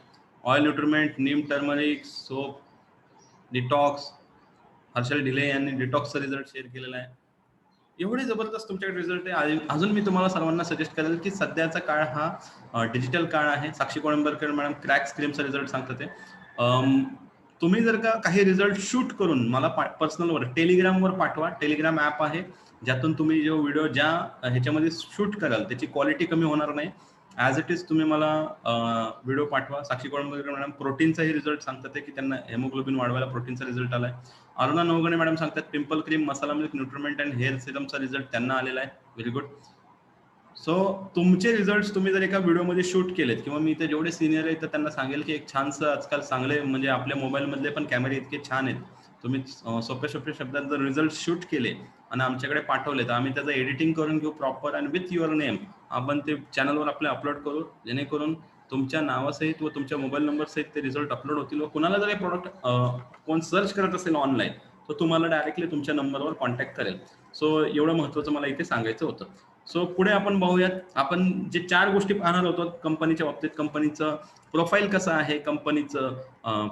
ऑइल न्यूट्रिमेंट, नीम टर्मरिक सोप, डिटॉक्स. हर्षल ढिले यांनी डिटॉक्सचा रिझल्ट शेअर केलेला आहे. एवढे जबरदस्त तुमच्याकडे रिझल्ट आहे. अजून मी तुम्हाला सर्वांना सजेस्ट करेल की सध्याचा काळ हा डिजिटल काळ आहे. साक्षी कोळंबरकर मॅडम क्रॅक्स क्रीमचा रिझल्ट सांगतात. तुम्ही जर का काही रिझल्ट शूट करून मला पर्सनलवर टेलिग्रामवर पाठवा. टेलिग्राम ॲप आहे ज्यातून तुम्ही जो व्हिडिओ ज्या ह्याच्यामध्ये शूट कराल त्याची क्वालिटी कमी होणार नाही. ॲज इट इज तुम्ही मला व्हिडिओ पाठवा. साक्षी कोळंबरकर मॅडम प्रोटीनचाही रिझल्ट सांगतात की त्यांना हेमोग्लोबिन वाढवायला प्रोटीनचा रिझल्ट आलाय. अरुणा नवगणे मॅडम सांगतात pimple cream, masala milk, nutriment and hair सिरमचा रिझल्ट त्यांना आलेला आहे. Very good. सो तुमचे रिझल्ट तुम्ही जर एका व्हिडिओमध्ये शूट केलेत किंवा मी इथे जेवढे सिनियर आहेत तर त्यांना सांगेल की एक छानसं आजकाल चांगले म्हणजे आपल्या मोबाईलमधले पण कॅमेरे इतके छान आहेत, तुम्ही सोप्या सोप्या शब्दात जर रिझल्ट शूट केले आणि आमच्याकडे पाठवले तर आम्ही त्याचं एडिटिंग करून घेऊ प्रॉपर आणि विथ युअर नेम आपण ते चॅनलवर आपले अपलोड करू, जेणेकरून तुमच्या नावासहित व तुमच्या मोबाईल नंबर सहित ते रिझल्ट अपलोड होतील. व कुणाला जर हे प्रोडक्ट कोण सर्च करत असेल ऑनलाईन तर तुम्हाला डायरेक्टली तुमच्या नंबरवर कॉन्टॅक्ट करेल. सो एवढं महत्वाचं मला इथे सांगायचं होतं. सो पुढे आपण पाहूयात, आपण जे 4 गोष्टी पाहणार होतो कंपनीच्या बाबतीत. कंपनीचं प्रोफाईल कसं आहे, कंपनीचं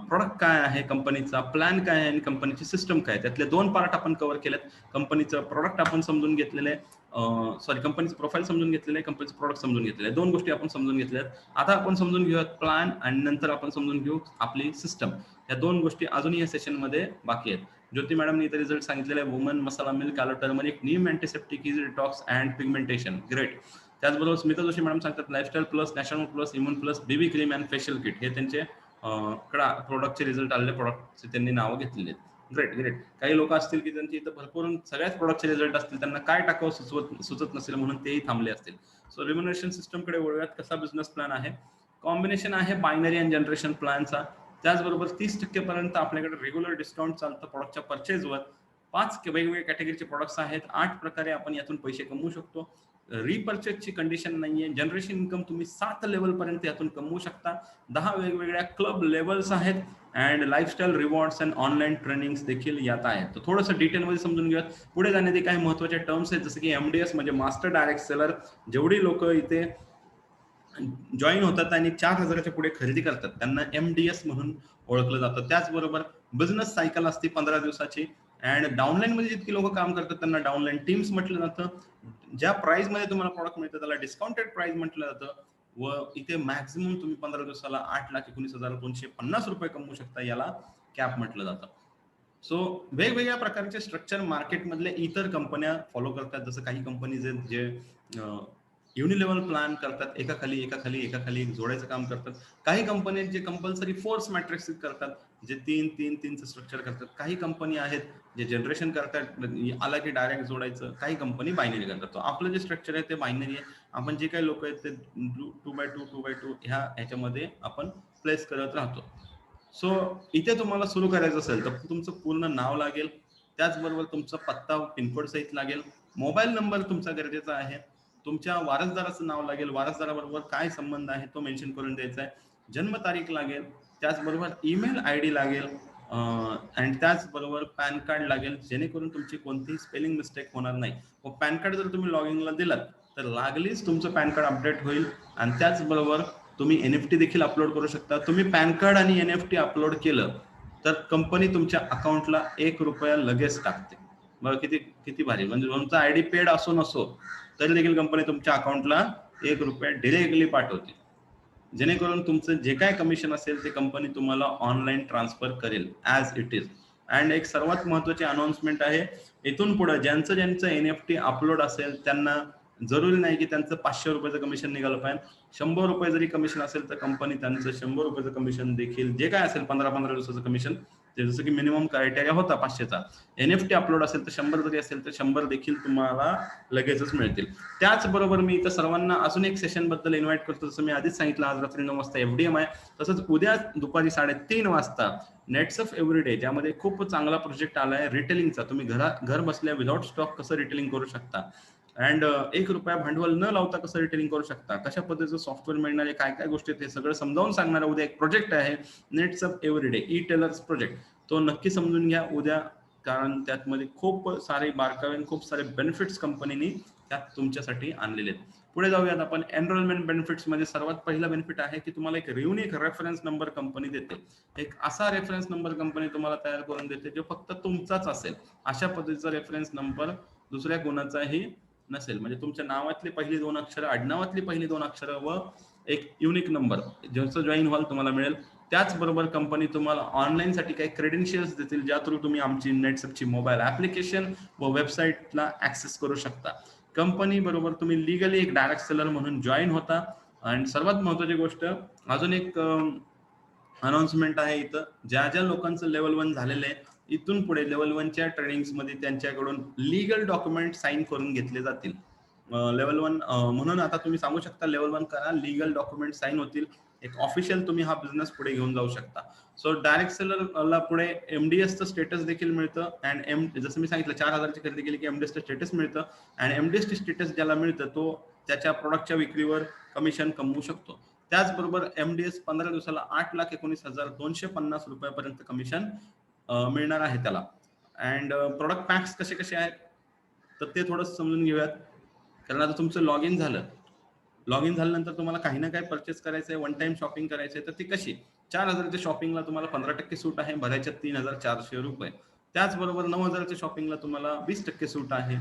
प्रॉडक्ट काय आहे, कंपनीचा प्लॅन काय आहे आणि कंपनीची सिस्टम काय आहे. त्यातले 2 पार्ट आपण कव्हर केलेत. कंपनीचं प्रॉडक्ट आपण समजून घेतलेलं आहे, कंपनीचं प्रोफाईल समजून घेतलेलं आहे, कंपनीचं प्रॉडक्ट समजून घेतलेलं आहे. 2 गोष्टी आपण समजून घेतल्यात. आता आपण समजून घेऊयात प्लॅन आणि नंतर आपण समजून घेऊ आपली सिस्टम. या 2 गोष्टी अजूनही या सेशनमध्ये बाकी आहेत. ज्योती मॅडमने इथे रिझल्ट सांगितलेला आहे, वुमन मसाला मिल्क आलो turmeric Neem antiseptic is detox and pigmentation. Great. त्याचबरोबर स्मिता जोशी मॅडम सांगतात lifestyle plus, national plus, immune plus, baby cream and facial kit. हे त्यांचे प्रोडक्टचे रिझल्ट आलेले प्रोडक्टचे त्यांनी नावं घेतलेले आहेत. Great great. काही लोक असतील की त्यांची इथं भरपूर सगळ्याच प्रोडक्टचे रिझल्ट असतील, त्यांना काय टाकावं सुचत नसेल म्हणून तेही थांबले असतील. सो रिम्युनरेशन सिस्टमकडे वळूयात. कसा बिझनेस प्लॅन आहे, कॉम्बिनेशन आहे बायनरी अँड जनरेशन प्लॅनचा. त्याचबरोबर 30% पर्यंत आपल्याकडे रेग्युलर डिस्काउंट चालतं प्रोडक्टच्या परचेजवर. 5 वेगवेगळ्या कॅटेगरीचे प्रोडक्ट्स आहेत. 8 प्रकारे आपण यातून पैसे कमवू शकतो. रिपर्चेसची कंडिशन नाहीये. जनरेशन इन्कम तुम्ही 7 लेवल पर्यंत यातून कमवू शकता. 10 वेगवेगळ्या क्लब लेवल्स आहेत and lifestyle rewards and online trainings देखील यात आहेत. तर थोडंसं डिटेलमध्ये समजून घेऊयात. पुढे जाण्याचे काही महत्त्वाचे टर्म्स आहेत, जसं की MDS म्हणजे मास्टर डायरेक्ट सेलर. जेवढी लोक इथे जॉईन होतात आणि 4,000च्या पुढे खरेदी करतात त्यांना MDS म्हणून ओळखलं जातं. त्याचबरोबर बिझनेस सायकल असते 15 दिवसाची. अँड डाऊनलाईन मध्ये जितकी लोक काम करतात त्यांना डाऊनलाईन टीम्स म्हटलं जातं. ज्या प्राइस मध्ये तुम्हाला प्रॉडक्ट मिळतं त्याला डिस्काउंटेड प्राइस म्हटलं जातं. व इथे मॅक्झिमम तुम्ही 15 दिवसाला 8,19,250 रुपये कमवू शकता, याला कॅप म्हटलं जातं. सो वेगवेगळ्या प्रकारचे स्ट्रक्चर मार्केटमधले इतर कंपन्या फॉलो करतात. जसं काही कंपनीज आहेत जे युनिलेवल प्लॅन करतात, एकाखाली जोडायचं काम करतात. काही कंपनी जे कंपल्सरी फोर्स मॅट्रिक्स करतात, जे 3-3-3चं स्ट्रक्चर करतात. काही कंपनी आहेत जे जनरेशन करतात, आला की डायरेक्ट जोडायचं. काही कंपनी बायनरी करतात. तो आपलं जे स्ट्रक्चर आहे ते बायनरी आहे. आपण जे काही लोक आहेत ते 2x2 ह्याच्यामध्ये आपण प्लेस करत राहतो. सो इथे तुम्हाला सुरू करायचं असेल तर तुमचं पूर्ण नाव लागेल, त्याचबरोबर तुमचा पत्ता पिनकोड सहित लागेल, मोबाईल नंबर तुमचा गरजेचा आहे, तुमच्या वारसदाराचं नाव लागेल, वारसदाराबरोबर काय संबंध आहे तो मेन्शन करून द्यायचा आहे, जन्मतारीख लागेल, त्याचबरोबर ईमेल ID लागेल आणि त्याचबरोबर पॅन कार्ड लागेल, जेणेकरून तुमची कोणतीही स्पेलिंग मिस्टेक होणार नाही. व पॅन कार्ड जर तुम्ही लॉगिंगला दिलात तर लागलीच तुमचं पॅन कार्ड अपडेट होईल. आणि त्याचबरोबर तुम्ही NFT देखील अपलोड करू शकता. तुम्ही पॅन कार्ड आणि NFT अपलोड केलं तर कंपनी तुमच्या अकाउंटला ₹1 लगेच टाकते. मग किती किती भारी. म्हणजे तुमचा ID पेड असो नसो तरी देखील कंपनी तुमच्या अकाउंटला ₹1 डिरेक्टली पाठवते, जेणेकरून तुमचं जे काय कमिशन असेल ते कंपनी तुम्हाला ऑनलाईन ट्रान्सफर करेल ॲज इट इज. अँड एक सर्वात महत्त्वाची अनाउन्समेंट आहे, इथून पुढे ज्यांचं NFT अपलोड असेल त्यांना जरुरी नाही की त्यांचं ₹500 कमिशन निघालं पाहिजे. ₹100 जरी कमिशन असेल तर कंपनी त्यांचं ₹100 कमिशन देखील, जे काय असेल 15-15 दिवसाचं कमिशन, जसं की मिनिमम क्रायटेरिया होता 500चा, NFT अपलोड असेल तर 100 जरी असेल तर 100 देखील तुम्हाला लगेचच मिळतील. त्याचबरोबर मी इथं सर्वांना अजून एक सेशन बद्दल इन्व्हाइट करतो. जसं मी आधीच सांगितलं, आज रात्री 9 वाजता FDM आहे. तसंच उद्या दुपारी 3:30 वाजता नेट्स ऑफ एव्हरीडे, ज्यामध्ये खूप चांगला प्रोजेक्ट आलाय रिटेलिंगचा. तुम्ही घर बसल्या विदाउट स्टॉक कसं रिटेलिंग करू शकता अँड ₹1 भांडवल न लावता कसं रिटेलिंग करू शकता, कशा पद्धतीचं सॉफ्टवेअर मिळणार आहे, काय काय गोष्टी आहेत, हे सगळं समजावून सांगणारा उद्या एक प्रोजेक्ट आहे, nets of everyday e tailers project. तो नक्की समजून घ्या उद्या, कारण त्यामध्ये खूप सारे बारकावे, खूप सारे बेनिफिट्स कंपनीने त्यात तुमच्यासाठी आणलेले आहेत. पुढे जाऊयात आपण. एनरोलमेंट बेनिफिट्स मध्ये सर्वात पहिला बेनिफिट आहे की तुम्हाला एक युनिक रेफरन्स नंबर कंपनी देते. एक असा रेफरन्स नंबर कंपनी तुम्हाला तयार करून देते जो फक्त तुमचाच असेल. अशा पद्धतीचा रेफरन्स नंबर दुसऱ्या कोणाचाही नसेल. म्हणजे तुमच्या नावातली पहिली 2 अक्षरं, आडनावातली पहिली 2 अक्षरं व एक युनिक नंबर, ज्याचं जॉईन व्हाल तुम्हाला मिळेल. त्याचबरोबर कंपनी तुम्हाला ऑनलाईन साठी काही क्रेडेन्शियल्स देतील, ज्या थ्रू तुम्ही आमची नेटसपची मोबाईल ऍप्लिकेशन व वेबसाईटला ऍक्सेस करू शकता. कंपनी बरोबर तुम्ही लिगली एक डायरेक्ट सेलर म्हणून जॉईन होता. आणि सर्वात महत्वाची गोष्ट, अजून एक अनाउन्समेंट आहे इथं, ज्या लोकांचं लेवल 1 झालेलं आहे, इथून पुढे लेवल 1च्या ट्रेनिंग्स मध्ये त्यांच्याकडून लीगल डॉक्युमेंट साईन करून घेतले जातील. लेवल 1 म्हणून आता तुम्ही सांगू शकता लेवल 1 करा, लीगल डॉक्युमेंट साईन होतील, एक ऑफिशियल तुम्ही हा बिझनेस पुढे घेऊन जाऊ शकता. सो डायरेक्ट सेलरला पुढे MDSचं स्टेटस देखील मिळतं. अँड जसं मी सांगितलं 4,000ची खरेदी केली की MDSचं स्टेटस मिळतं. अँड MDSचं स्टेटस ज्याला मिळतं तो त्याच्या प्रोडक्टच्या विक्रीवर कमिशन कमवू शकतो. त्याचबरोबर MDS 15 दिवसाला 8,19,250 रुपयापर्यंत कमिशन मिळणार आहे त्याला. अँड प्रोडक्ट पॅक्स कसे आहेत, तर ते थोडं समजून घेऊयात. कारण आता तुमचं लॉग इन झाल्यानंतर तुम्हाला काही ना काही परचेस करायचंय, वन टाइम शॉपिंग करायचंय, तर ती कशी? 4,000च्या शॉपिंगला तुम्हाला 15% सूट आहे, भरायच्या 3,400 रुपये. त्याचबरोबर 9,000च्या शॉपिंगला तुम्हाला 20% सूट आहे,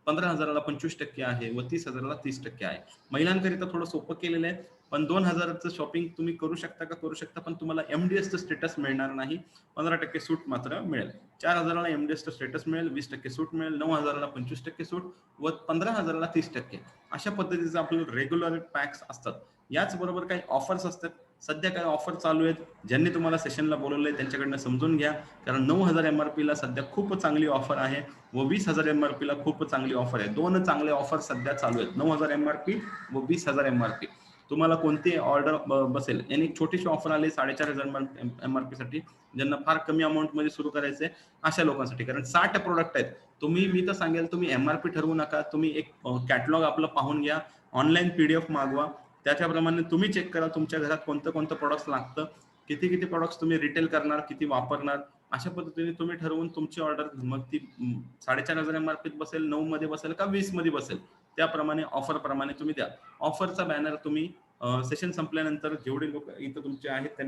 15,000ला 25% आहे व 30,000ला 30% आहे. महिलांकरिता थोडं सोपं केलेलं आहे, पण 2,000चं शॉपिंग तुम्ही करू शकता, पण तुम्हाला एमडीएसचं स्टेटस मिळणार नाही. 15% सूट मात्र मिळेल. 4,000ला एमडीएसचं स्टेटस मिळेल, 20% सूट मिळेल, 9,000ला 25% सूट व 15,000ला 30%. अशा पद्धतीचं आपलं रेग्युलर पॅक्स असतात. याचबरोबर काही ऑफर्स असतात. सध्या काही ऑफर चालू आहेत. ज्यांनी तुम्हाला सेशनला बोलवलंय त्यांच्याकडनं समजून घ्या, कारण 9,000 एमआरपीला सध्या खूप चांगली ऑफर आहे व 20,000 एमआरपीला खूप चांगली ऑफर आहे. दोन चांगले ऑफर सध्या चालू आहेत, 9,000 एमआरपी व 20,000 एमआरपी. तुम्हाला कोणती ऑर्डर बसेल. यांनी एक छोटीशी ऑफर आली 4,500 एमआरपी साठी, ज्यांना फार कमी अमाऊंट मध्ये सुरू करायचंय अशा लोकांसाठी. कारण 60 प्रोडक्ट आहेत. मी तर सांगेल तुम्ही एमआरपी ठरवू नका, तुम्ही एक कॅटलॉग आपलं पाहून घ्या, ऑनलाईन पीडीएफ मागवा, त्याच्याप्रमाणे तुम्ही चेक करा तुमच्या घरात कोणतं प्रोडक्ट लागतं, किती प्रोडक्ट्स तुम्ही रिटेल करणार, किती वापरणार. अशा पद्धतीने तुम्ही ठरवून तुमची ऑर्डर मग ती 4,500 एमआरपीत बसेल, 9 मध्ये बसेल का 20 मध्ये बसेल, त्याप्रमाणे ऑफर प्रमाणे तुम्ही द्या. ऑफरचा बॅनर तुम्ही सेशन संपल्यानंतर जेवढे लोक इथं तुमचे आहेत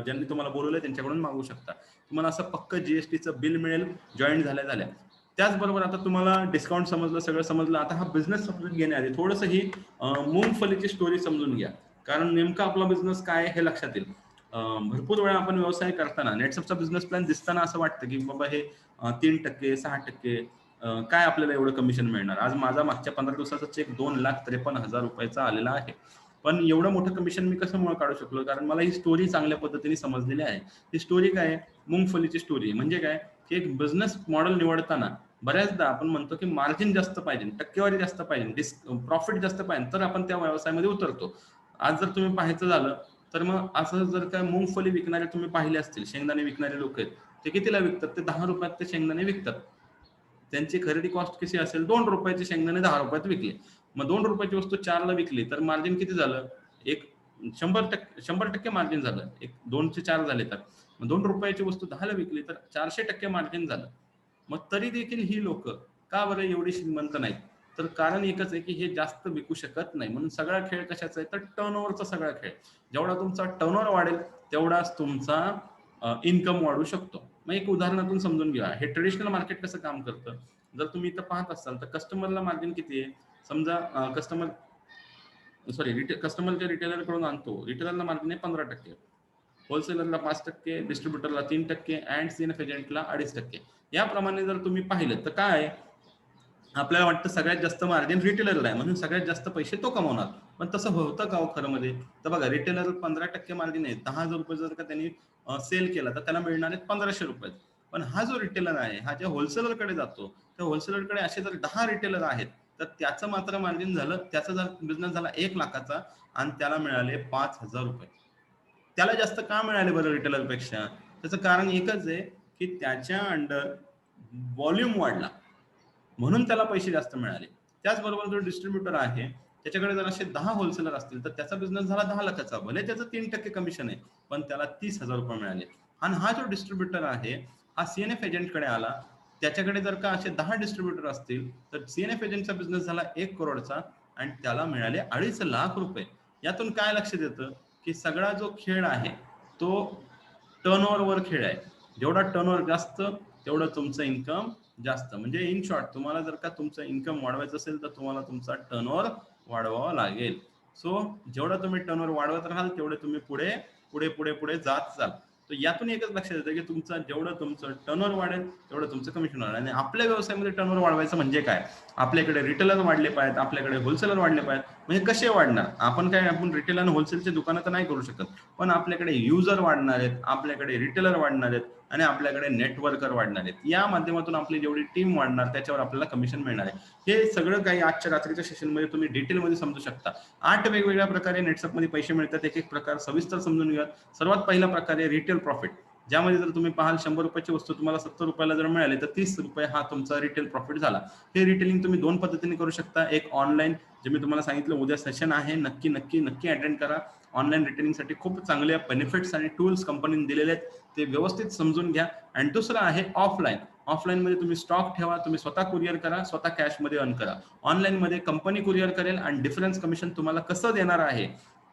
ज्यांनी तुम्हाला बोलवलंय त्यांच्याकडून मागू शकता. तुम्हाला असं पक्क जीएसटीचं बिल मिळेल जॉईन झाल्या. त्याचबरोबर आता तुम्हाला डिस्काउंट समजलं, सगळं समजलं. आता हा बिझनेस समजून घेण्याआधी थोडंसं ही मूंगफलीची स्टोरी समजून घ्या, कारण नेमका आपला बिझनेस काय हे लक्षात येईल. भरपूर वेळा आपण व्यवसाय करताना नेटसपचा बिझनेस प्लॅन दिसताना असं वाटतं की बाबा हे 3%, 6%, काय आपल्याला एवढं कमिशन मिळणार. आज माझा मागच्या 15 दिवसाचा चेक 2,53,000 रुपयाचा आलेला आहे. पण एवढं मोठं कमिशन मी कसं काढू शकलो, कारण मला ही स्टोरी चांगल्या पद्धतीने समजलेली आहे. ही स्टोरी काय, मूंगफलीची स्टोरी. म्हणजे काय की एक बिझनेस मॉडेल निवडताना बऱ्याचदा आपण म्हणतो की मार्जिन जास्त पाहिजे, टक्केवारी जास्त पाहिजे, प्रॉफिट जास्त पाहिजे, तर आपण त्या व्यवसायामध्ये उतरतो. आज जर तुम्ही पाहायचं झालं तर मग असं जर काय मूंगफली विकणारे तुम्ही पाहिले असतील, शेंगदाणे विकणारे लोक आहेत, ते कितीला विकतात? ते 10 रुपयात ते शेंगदाणे विकतात. त्यांची खरेदी कॉस्ट कशी असेल? 2 रुपयाचे शेंगदाणे 10 रुपयात विकले. मग 2 रुपयाची वस्तू 4 ला विकली तर मार्जिन किती झालं? एक 100% मार्जिन झालं. एक 2 चे 4 झाले तर मग 2 रुपयाची वस्तू 10 ला विकली तर 400% मार्जिन झालं. मग तरी देखील ही लोक का बरं एवढी श्रीमंत नाहीत? तर कारण एकच आहे की हे जास्त विकू शकत नाही. म्हणून सगळा खेळ कशाचा आहे? तर टर्नओव्हरचा सगळा खेळ. जेवढा तुमचा टर्नओव्हर वाढेल तेवढाच तुमचा इन्कम वाढू शकतो. मग एक उदाहरणातून समजून घ्या, हे ट्रेडिशनल मार्केट कसं काम करतं. जर तुम्ही इथं पाहत असाल तर कस्टमरला मार्जिन किती आहे? समजा कस्टमरच्या रिटेलरकडून आणतो, रिटेलरला मार्जिन आहे 15%, होलसेलरला 5%, डिस्ट्रीब्युटरला 3% अँड सीएनएफ एजंटला 2.5%. याप्रमाणे जर तुम्ही पाहिलं तर काय आपल्याला वाटतं सगळ्यात जास्त मार्जिन रिटेलरला आहे, म्हणून सगळ्यात जास्त पैसे तो कमवणार. पण तसं होतं का खरं मध्ये? तर बघा, रिटेलर 15% मार्जिन आहे, 10,000 रुपये जर का त्यांनी सेल केला तर त्याला मिळणार आहेत 1,500 रुपये. पण हा जो रिटेलर आहे, हा ज्या होलसेलरकडे जातो, त्या होलसेलरकडे असे जर 10 रिटेलर आहेत तर त्याचं मात्र मार्जिन झालं, त्याचा जर बिझनेस झाला 1 लाखाचा आणि त्याला मिळाले 5,000 रुपये. त्याला जास्त का मिळाले बरं रिटेलरपेक्षा? त्याचं कारण एकच आहे की त्याच्या अंडर व्हॉल्यूम वाढला म्हणून त्याला पैसे जास्त मिळाले. त्याचबरोबर जो डिस्ट्रीब्युटर आहे त्याच्याकडे जर असे 10 होलसेलर असतील तर त्याचा बिझनेस झाला 10 लाखाचा, भले त्याचं 3% कमिशन आहे पण त्याला 30,000 रुपये मिळाले. आणि हा जो डिस्ट्रीब्युटर आहे हा सीएनएफ एजंटकडे आला, त्याच्याकडे जर का असे 10 डिस्ट्रीब्युटर असतील तर सीएनएफ एजंटचा बिझनेस झाला 1 करोडचा आणि त्याला मिळाले 2.5 लाख रुपये. यातून काय लक्षात येतं की सगळा जो खेळ आहे तो टर्नओव्हरवर खेळ आहे. जेवढा टर्नओव्हर जास्त तेवढं तुमचं इन्कम जास्त. म्हणजे इन शॉर्ट, तुम्हाला जर का तुमचं इन्कम वाढवायचं असेल तर तुम्हाला तुमचा टर्नओव्हर वाढवावा लागेल. सो जेवढा तुम्ही टर्नओव्हर वाढवत राहाल तेवढे तुम्ही पुढे जात जाल. तर यातून एकच लक्षात येतं की जेवढं तुमचं टर्नओव्हर वाढेल तेवढं तुमचं कमिशन वाढेल. आणि आपल्या व्यवसायामध्ये टर्नओव्हर वाढवायचं म्हणजे काय? आपल्याकडे रिटेलर वाढले पाहिजेत, आपल्याकडे होलसेलर वाढले पाहिजेत. म्हणजे कसे वाढणार? आपण रिटेल आणि होलसेलचे दुकानं तर नाही करू शकत, पण आपल्याकडे युजर वाढणार आहेत, आपल्याकडे रिटेलर वाढणार आहेत आणि आपल्याकडे नेटवर्कर वाढणार आहेत. या माध्यमातून आपली जेवढी टीम वाढणार त्याच्यावर आपल्याला कमिशन मिळणार आहे. हे सगळं काही आजच्या रात्रीच्या सेशनमध्ये तुम्ही डिटेलमध्ये समजू शकता. 8 वेगवेगळ्या प्रकारे नेटसपमध्ये पैसे मिळतात. एक प्रकार सविस्तर समजून घ्या. सर्वात पहिला प्रकार आहे रिटेल प्रॉफिट, ज्यामध्ये जर तुम्ही पाहाल 100 रुपयाची वस्तू तुम्हाला 70 रुपयाला जर मिळाली तर 30 रुपये हा तुमचा रिटेल प्रॉफिट झाला. हे रिटेलिंग तुम्ही 2 पद्धतीने करू शकता. एक ऑनलाईन, जे मी तुम्हाला सांगितलं उद्या सेशन आहे, नक्की अटेंड करा. ऑनलाईन रिटेलिंगसाठी खूप चांगले बेनिफिट्स आणि टूल्स कंपनीने दिलेले आहेत, ते व्यवस्थित समजून घ्या. आणि दुसरं आहे ऑफलाईन, ऑफलाईन मध्ये तुम्ही स्टॉक ठेवा, तुम्ही स्वतः कुरिअर करा, स्वतः कॅश मध्ये अर्न करा. ऑनलाईन मध्ये कंपनी कुरिअर करेल आणि डिफरन्स कमिशन तुम्हाला कसं देणार आहे,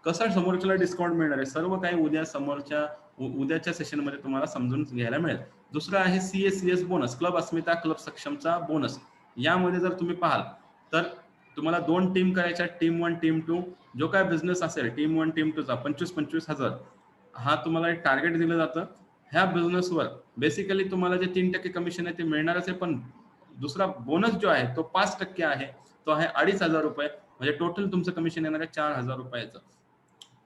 कसं समोरच्याला डिस्काउंट मिळणार आहे, सर्व काही उद्या उद्याच्या सेशनमध्ये तुम्हाला समजून घ्यायला मिळेल. दुसरं आहे CACS बोनस, क्लब अस्मिता क्लब सक्षमचा बोनस. यामध्ये जर तुम्ही पाहाल तर तुम्हाला 2 टीम करायच्या, टीम 1 टीम 2. जो काय बिझनेस असेल टीम 1 टीम 2 चा 25,000 हा तुम्हाला एक टार्गेट दिलं जातं. ह्या बिझनेसवर बेसिकली तुम्हाला जे 3% कमिशन आहे ते मिळणारच आहे, पण दुसरा बोनस जो आहे तो 5% आहे, तो आहे 2,500 रुपये. म्हणजे टोटल तुमचं कमिशन येणार आहे 4,000 रुपयाचं.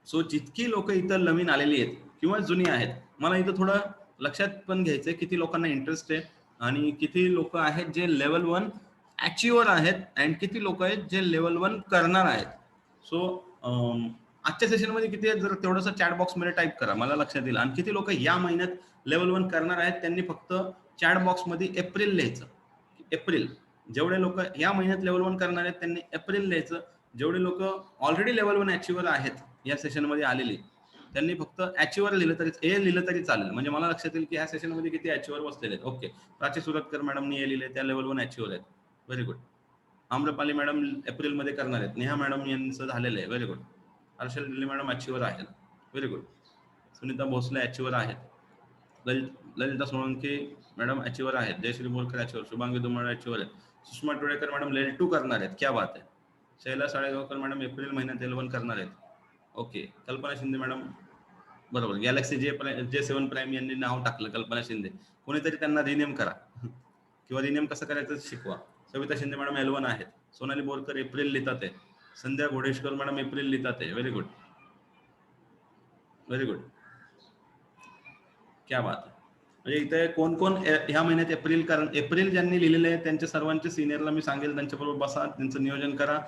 सो जितकी लोक इथं नवीन आलेली आहेत किंवा जुनी आहेत, मला इथं थोडं लक्षात पण घ्यायचंय किती लोकांना इंटरेस्ट आहे आणि किती लोक आहेत जे लेवल 1 अचिव्हर आहेत आणि किती लोक आहेत जे लेवल 1 करणार आहेत. सो आजच्या सेशनमध्ये किती आहेत जर तेवढंसं चॅट बॉक्समध्ये टाईप करा, मला लक्षात येईल. आणि किती लोक या महिन्यात लेवल 1 करणार आहेत त्यांनी फक्त चॅट बॉक्समध्ये एप्रिल लिहायचं. एप्रिल. जेवढे लोक या महिन्यात लेवल 1 करणार आहेत त्यांनी एप्रिल लिहायचं. जेवढे लोक ऑलरेडी लेवल 1 अचिव्हर आहेत या सेशन मध्ये आलेली, त्यांनी फक्त अचिव्हर लिहिलं तरी ए लिहिलं तरी चालेल. म्हणजे मला लक्षात येईल की ह्या सेशन मध्ये किती अचिव्हर बसलेले आहेत. ओके, प्राची सुरतकर मॅडमनी ए लिहिले, त्या लेवल 1 अचिव्हर आहेत. Very good. Amrapali madam April मध्ये करणार आहेत. नेहा मॅडम यांचं झालेलं आहे. Very good. Harshal Dilli madam achiever आहेत. Very good. Sunita Bhosale achiever आहेत. ललिता सोळंके मॅडम अचिव्हर आहेत. जयश्री बोरकर अचिव्हर. शुभांगी दुमाळे अचिव्हर आहेत. सुषमा टोळेकर मॅडम लेवल 2 करणार आहेत. क्या बात आहे. शैला साळेगावकर मॅडम एप्रिल महिन्यात लेवल 1 करणार आहेत. ओके. कल्पना शिंदे मॅडम बरोबर. गॅलेक्सी J7 प्राईम यांनी नाव टाकलं, कल्पना शिंदे. कोणीतरी त्यांना रिनेम करा किंवा रिनेम कसं करायचं शिकवा. सविता शिंदे मॅडम L1 आहेत. सोनाली बोरकर एप्रिल लिहितात आहे. संध्या घोडेश्वर मॅडम एप्रिल लिहितात आहे. व्हेरी गुड, व्हेरी गुड, क्या बात आहे. म्हणजे इथे कोण कोण ह्या महिन्यात एप्रिल ज्यांनी लिहिलेले आहे त्यांच्या सर्वांचे सिनियरला मी सांगेल, त्यांच्याबरोबर बसा, त्यांचं नियोजन करा.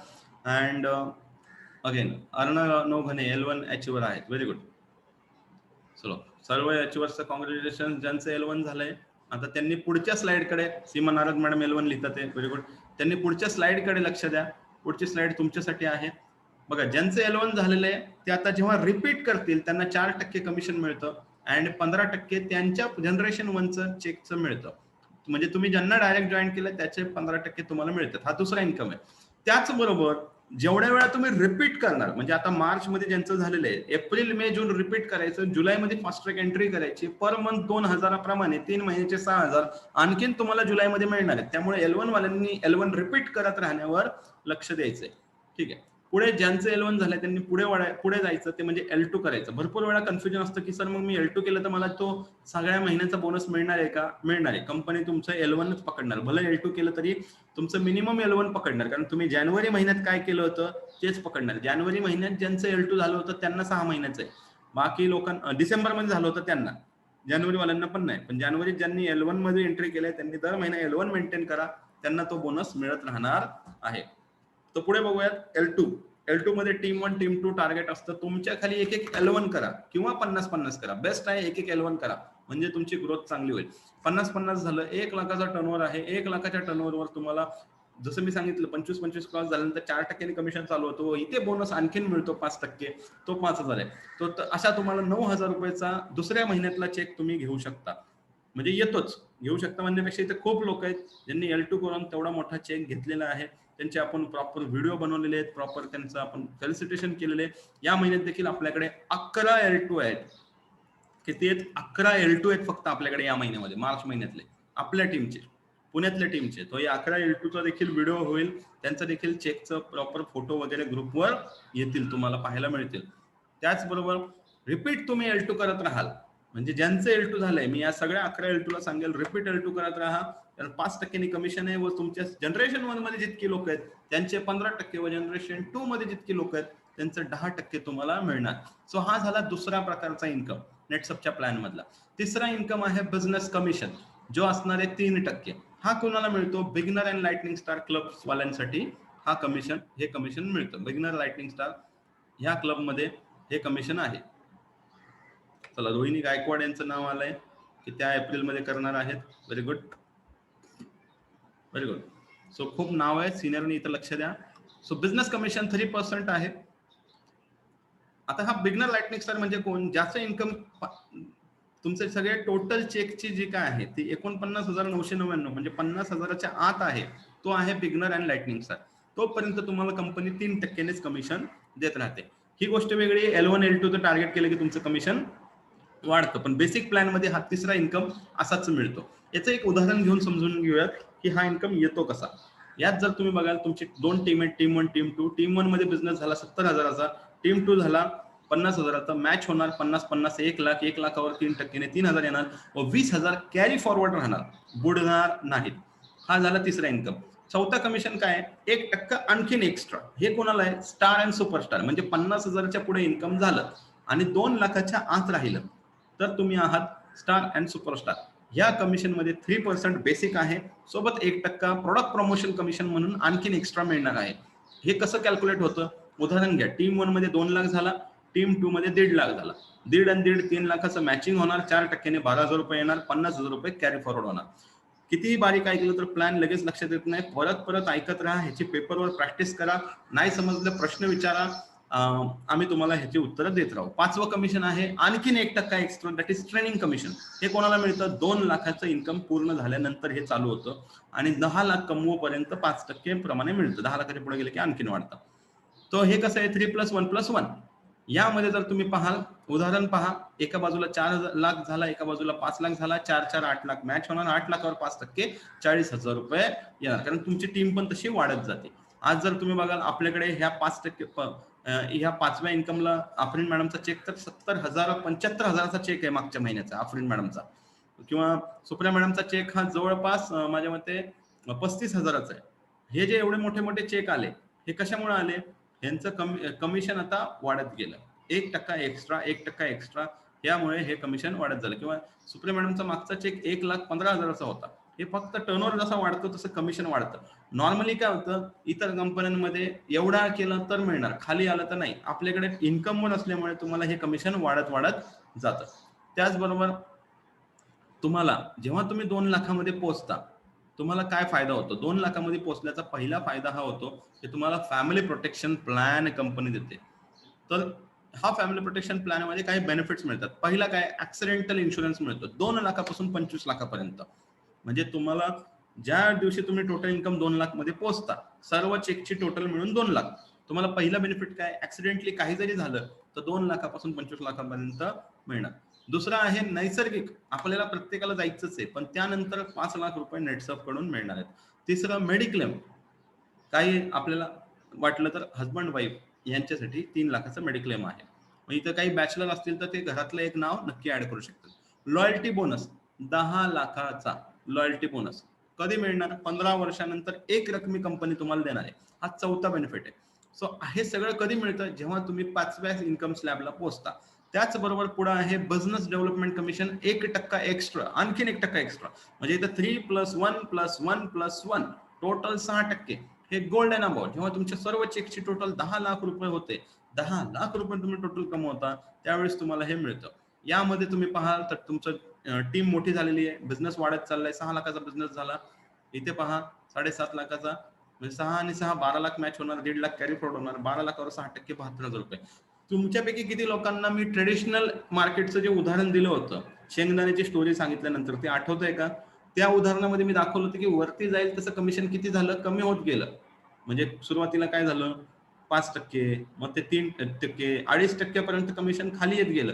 अँड अगेन अर्णव घने L1 अचिव्हर आहेत. Very good. चलो, सर्व अचिव्हर्सचं कॉंग्रॅच्युलेशन. ज्यांचं L1 झालंय आता त्यांनी पुढच्या स्लाइडकडे, सीमा नारद मॅडम L1 लिहितात आहे. Very good. त्यांनी पुढच्या स्लाइडकडे लक्ष द्या. पुढची स्लाइड तुमच्यासाठी आहे. बघा, ज्यांचं L1 झालेलं आहे ते आता जेव्हा रिपीट करतील त्यांना 4% कमिशन मिळतं आणि 15% त्यांच्या जनरेशन 1चं चेकचं मिळतं. म्हणजे तुम्ही ज्यांना डायरेक्ट जॉईन केलं त्याचे 15% तुम्हाला मिळतात. हा दुसरा इन्कम आहे. त्याचबरोबर जेवढ्या वेळा तुम्ही रिपीट करणार, म्हणजे आता मार्च मध्ये ज्यांचं झालेलं आहे, एप्रिल मे जून रिपीट करायचं, जुलैमध्ये फास्ट ट्रॅक एंट्री करायची, पर मंथ 2,000 प्रमाणे 3 महिन्याचे 6,000 आणखीन तुम्हाला जुलैमध्ये मिळणार आहेत. त्यामुळे L1 वाल्यांनी L1 रिपीट करत राहण्यावर लक्ष द्यायचंय. ठीक आहे. पुढे ज्यांचं L1 झालंय त्यांनी पुढे जायचं, ते म्हणजे L2 करायचं. भरपूर वेळा कन्फ्युजन असतं की सर मग मी L2 केलं तर मला तो सगळ्या महिन्याचा बोनस मिळणार आहे का? मिळणार आहे. कंपनी तुमचं L1च पकडणार. भले L2 केलं तरी तुमचं मिनिमम L1 पकडणार, कारण तुम्ही जानेवारी महिन्यात काय केलं होतं तेच पकडणार. जानेवारी महिन्यात ज्यांचं L2 झालं होतं त्यांना 6 महिन्याचं आहे. बाकी लोकांना डिसेंबर मध्ये झालं होतं त्यांना, जानेवारी वाल्यांना पण नाही. पण जानेवारीत ज्यांनी L1 मध्ये एंट्री केलंय त्यांनी दर महिना L1 मेंटेन करा, त्यांना तो बोनस मिळत राहणार आहे. तर पुढे बघूयात L2 मध्ये टीम 1 टीम 2 टार्गेट असतं. तुमच्या खाली एक L1 करा किंवा 50-50 करा. बेस्ट आहे एक L1 करा, म्हणजे तुमची ग्रोथ चांगली होईल. 50-50 झालं, 1 लाखाचा टर्नओव्हर आहे. 1 लाखाच्या टर्नओव्हरवर तुम्हाला जसं मी सांगितलं 25-25 क्रॉस झाल्यानंतर 4% कमिशन चालू होतो. इथे बोनस आणखीन मिळतो 5%, तो 5,000 आहे. तो अशा तुम्हाला 9,000 रुपयाचा दुसऱ्या महिन्यातला चेक तुम्ही घेऊ शकता. म्हणजे येतोच, घेऊ शकता म्हणण्यापेक्षा इथे खूप लोक आहेत ज्यांनी L2 करून तेवढा मोठा चेक घेतलेला आहे. त्यांचे आपण प्रॉपर व्हिडिओ बनवलेले आहेत, प्रॉपर त्यांचं आपण फेलिसिटेशन केलेले आहे. या महिन्यात देखील आपल्याकडे 11 L2 आहेत. किती आहेत? 11 L2 आहेत फक्त आपल्याकडे या महिन्यामध्ये, मार्च महिन्यातले आपल्या टीमचे, पुण्यातल्या टीमचे. तो या 11 L2चा देखील व्हिडिओ होईल. त्यांचं देखील चेकचं प्रॉपर फोटो वगैरे ग्रुपवर येतील, तुम्हाला पाहायला मिळतील. त्याचबरोबर रिपीट तुम्ही L2 करत राहाल, म्हणजे ज्यांचं L2 झालंय, मी या सगळ्या 11 L2 ला सांगेल रिपीट L2 करत राहा. कारण 5% कमिशन आहे व तुमच्या जनरेशन 1 मध्ये जितकी लोक आहेत त्यांचे 15% व जनरेशन 2 मध्ये जितकी लोक आहेत त्यांचं 10% तुम्हाला मिळणार. सो हा झाला दुसरा प्रकारचा इन्कम नेटसपच्या प्लॅन मधला. तिसरा इन्कम आहे बिझनेस कमिशन, जो असणार आहे 3%. हा कोणाला मिळतो? Beginner and lightning star club वाल्यांसाठी हा कमिशन, हे कमिशन मिळतं. बिगनर लाइटनिंग स्टार ह्या क्लब मध्ये हे कमिशन आहे. चला, रोहिणी गायकवाड यांचं नाव आलंय की त्या एप्रिल मध्ये करणार आहेत. Very good, very good. So खूप नाव आहे, सिनियरनी इथं लक्ष द्या. सो बिझनेस कमिशन 3% आहे. आता हा बिगनर लाइटनिंग स्टार म्हणजे कोण? ज्याचं इन्कम तुमचे सगळे टोटल चेकची जी काय आहे ती 49,999 म्हणजे 50,000च्या आत आहे, तो आहे बिगनर अँड लाइटनिंगचा. तोपर्यंत तुम्हाला कंपनी 3% कमिशन देत राहते. ही गोष्ट वेगळी. L1 L2 टार्गेट केलं की तुमचं कमिशन वाढतं, पण बेसिक प्लॅन मध्ये हा तिसरा इन्कम असाच मिळतो. याचं एक उदाहरण घेऊन समजून घेऊयात की हा इन्कम येतो कसा. यात जर तुम्ही बघाल तुमची 2 टीम आहेत, टीम 1 टीम 2. टीम 1 मध्ये बिझनेस झाला 70,000चा, टीम 2 झाला 50,000चा. मॅच होणार 50-50, 1,00,000. 1,00,000वर 3%ने 3,000 येणार व 20,000 कॅरी फॉरवर्ड राहणार, बुडणार नाहीत. हा झाला तिसरा इन्कम. चौथा कमिशन काय आहे, 1% आणखीन एक्स्ट्रा. हे कोणाला आहे, स्टार अँड सुपरस्टार. म्हणजे 50,000च्या पुढे इन्कम झालं आणि 2,00,000च्या आत राहिलं तर तुम्ही आहात स्टार अँड सुपरस्टार. या कमिशन मध्ये 3% बेसिक आहे, सोबत 1% प्रोडक्ट प्रमोशन कमिशन म्हणून आणखीन एक्स्ट्रा मिळणार आहे. हे कसं कॅल्क्युलेट होतं, उदाहरण घ्या. टीम 1 मध्ये 2,00,000 झाला, टीम 2 मध्ये 1,50,000 झाला. 1.5 आणि 1.5 3,00,000चं मॅचिंग होणार, 4%ने 12,000 रुपये येणार, 50,000 रुपये कॅरी फॉरवर्ड होणार. कितीही बारीक ऐकलं तर प्लॅन लगेच लक्षात येत नाही. परत परत ऐकत राहा, ह्याची पेपरवर प्रॅक्टिस करा. नाही समजलं प्रश्न विचारा, आम्ही तुम्हाला ह्याची उत्तरं देत राहू. 5वं कमिशन आहे आणखीन 1% extra, that is training commission. हे कोणाला मिळतं, 2,00,000चं इन्कम पूर्ण झाल्यानंतर हे चालू होतं आणि 10,00,000 कमवूपर्यंत 5% प्रमाणे मिळतं. 10,00,000च्या पुढे गेले की आणखीन वाढतं. तो हे कसं आहे, 3+1+1. यामध्ये जर तुम्ही पाहाल, उदाहरण पहा, एका बाजूला 4,00,000 झाला, एका बाजूला 5,00,000 झाला, 4-4 8,00,000 मॅच होणार. 8,00,000वर 5% 40,000 रुपये येणार, कारण तुमची टीम पण तशी वाढत जाते. आज जर तुम्ही बघाल आपल्याकडे ह्या 5% ह्या 5व्या इन्कमला आफरीन मॅडमचा चेक तर 70,000 75,000चा चेक आहे मागच्या महिन्याचा आफरीन मॅडमचा, किंवा सुप्रिया मॅडमचा चेक हा जवळपास माझ्या मते 35,000चा आहे. हे जे एवढे मोठे मोठे चेक आले, हे कशामुळे आले, यांचं कमिशन आता वाढत गेलं. 1% एक्स्ट्रा, 1% एक्स्ट्रा, यामुळे हे कमिशन वाढत झालं. किंवा सुप्रिया मॅडमचा मागचा चेक 1,15,000चा होता. हे फक्त टर्नओव्हर जसा वाढतो तसं कमिशन वाढतं. नॉर्मली काय होतं, इतर कंपन्यांमध्ये एवढा केलं तर मिळणार, खाली आलं तर नाही. आपल्याकडे इन्कम वन असल्यामुळे तुम्हाला हे कमिशन वाढत वाढत जातं. त्याचबरोबर तुम्हाला जेव्हा तुम्ही 2,00,000मध्ये पोहोचता, तुम्हाला काय फायदा होतो, 2,00,000मध्ये पोहोचल्याचा पहिला फायदा हा होतो की तुम्हाला फॅमिली प्रोटेक्शन प्लॅन कंपनी देते. तर हा फॅमिली प्रोटेक्शन प्लॅन मध्ये काही बेनिफिट्स मिळतात. पहिला काय, ऍक्सिडेंटल इन्शुरन्स मिळतो 2,00,000पासून 25,00,000पर्यंत. म्हणजे तुम्हाला ज्या दिवशी तुम्ही टोटल इन्कम 2,00,000 मध्ये पोहोचता, सर्व चेकची टोटल मिळून 2,00,000. तुम्हाला पहिला बेनिफिट काय, ऍक्सिडेंटली काही जरी झालं तर 2,00,000पासून 25,00,000पर्यंत मिळणार. दुसरा आहे नैसर्गिक, आपल्याला प्रत्येकाला जायचंच आहे, पण त्यानंतर 5,00,000 रुपये नेटसर्फ कडून मिळणार आहेत. तिसरं मेडिक्लेम, काही आपल्याला वाटलं तर हजबंड वाईफ यांच्यासाठी 3,00,000चा मेडिक्लेम आहे. मग इथं काही बॅचलर असतील तर ते घरातलं एक नाव नक्की ऍड करू शकतात. लॉयल्टी बोनस 10,00,000चा लॉयल्टी बोनस कधी मिळणार, 15 वर्षानंतर एक रकमी कंपनी तुम्हाला देणार आहे. हा चौथा बेनिफिट आहे. सो हे सगळं कधी मिळतं, जेव्हा तुम्ही 5व्या इन्कम स्लॅबला पोहोचता. त्याचबरोबर पुढे आहे बिझनेस डेव्हलपमेंट कमिशन 1% एक्स्ट्रा, आणखीन 1% एक्स्ट्रा. म्हणजे इथं 3+1+1+1 टोटल 6%. हे गोल्डन अमाऊंट, जेव्हा तुमच्या सर्व चेकची टोटल 10,00,000 रुपये होते, 10,00,000 रुपये तुम्ही टोटल कमवता, त्यावेळेस तुम्हाला हे मिळतं. यामध्ये तुम्ही पाहाल तर तुमचं टीम मोठी झालेली आहे, बिझनेस वाढत चाललाय. 6,00,000चा बिझनेस झाला, इथे पहा 7,50,000चा, म्हणजे 6 आणि 6 12,00,000 मॅच होणार, 1,50,000 कॅरी फॉरवर्ड होणार. 12,00,000वर 6% 72,000 रुपये. तुमच्यापैकी किती लोकांना मी ट्रेडिशनल मार्केटचं जे उदाहरण दिलं होतं, शेंगदाण्याची स्टोरी सांगितल्यानंतर, ते आठवतंय का? त्या उदाहरणामध्ये मी दाखवलं होतं की वरती जाईल तसं कमिशन किती झालं, कमी होत गेलं. म्हणजे सुरुवातीला काय झालं, 5%, मग ते 3%, 2.5% पर्यंत कमिशन खाली येत गेलं.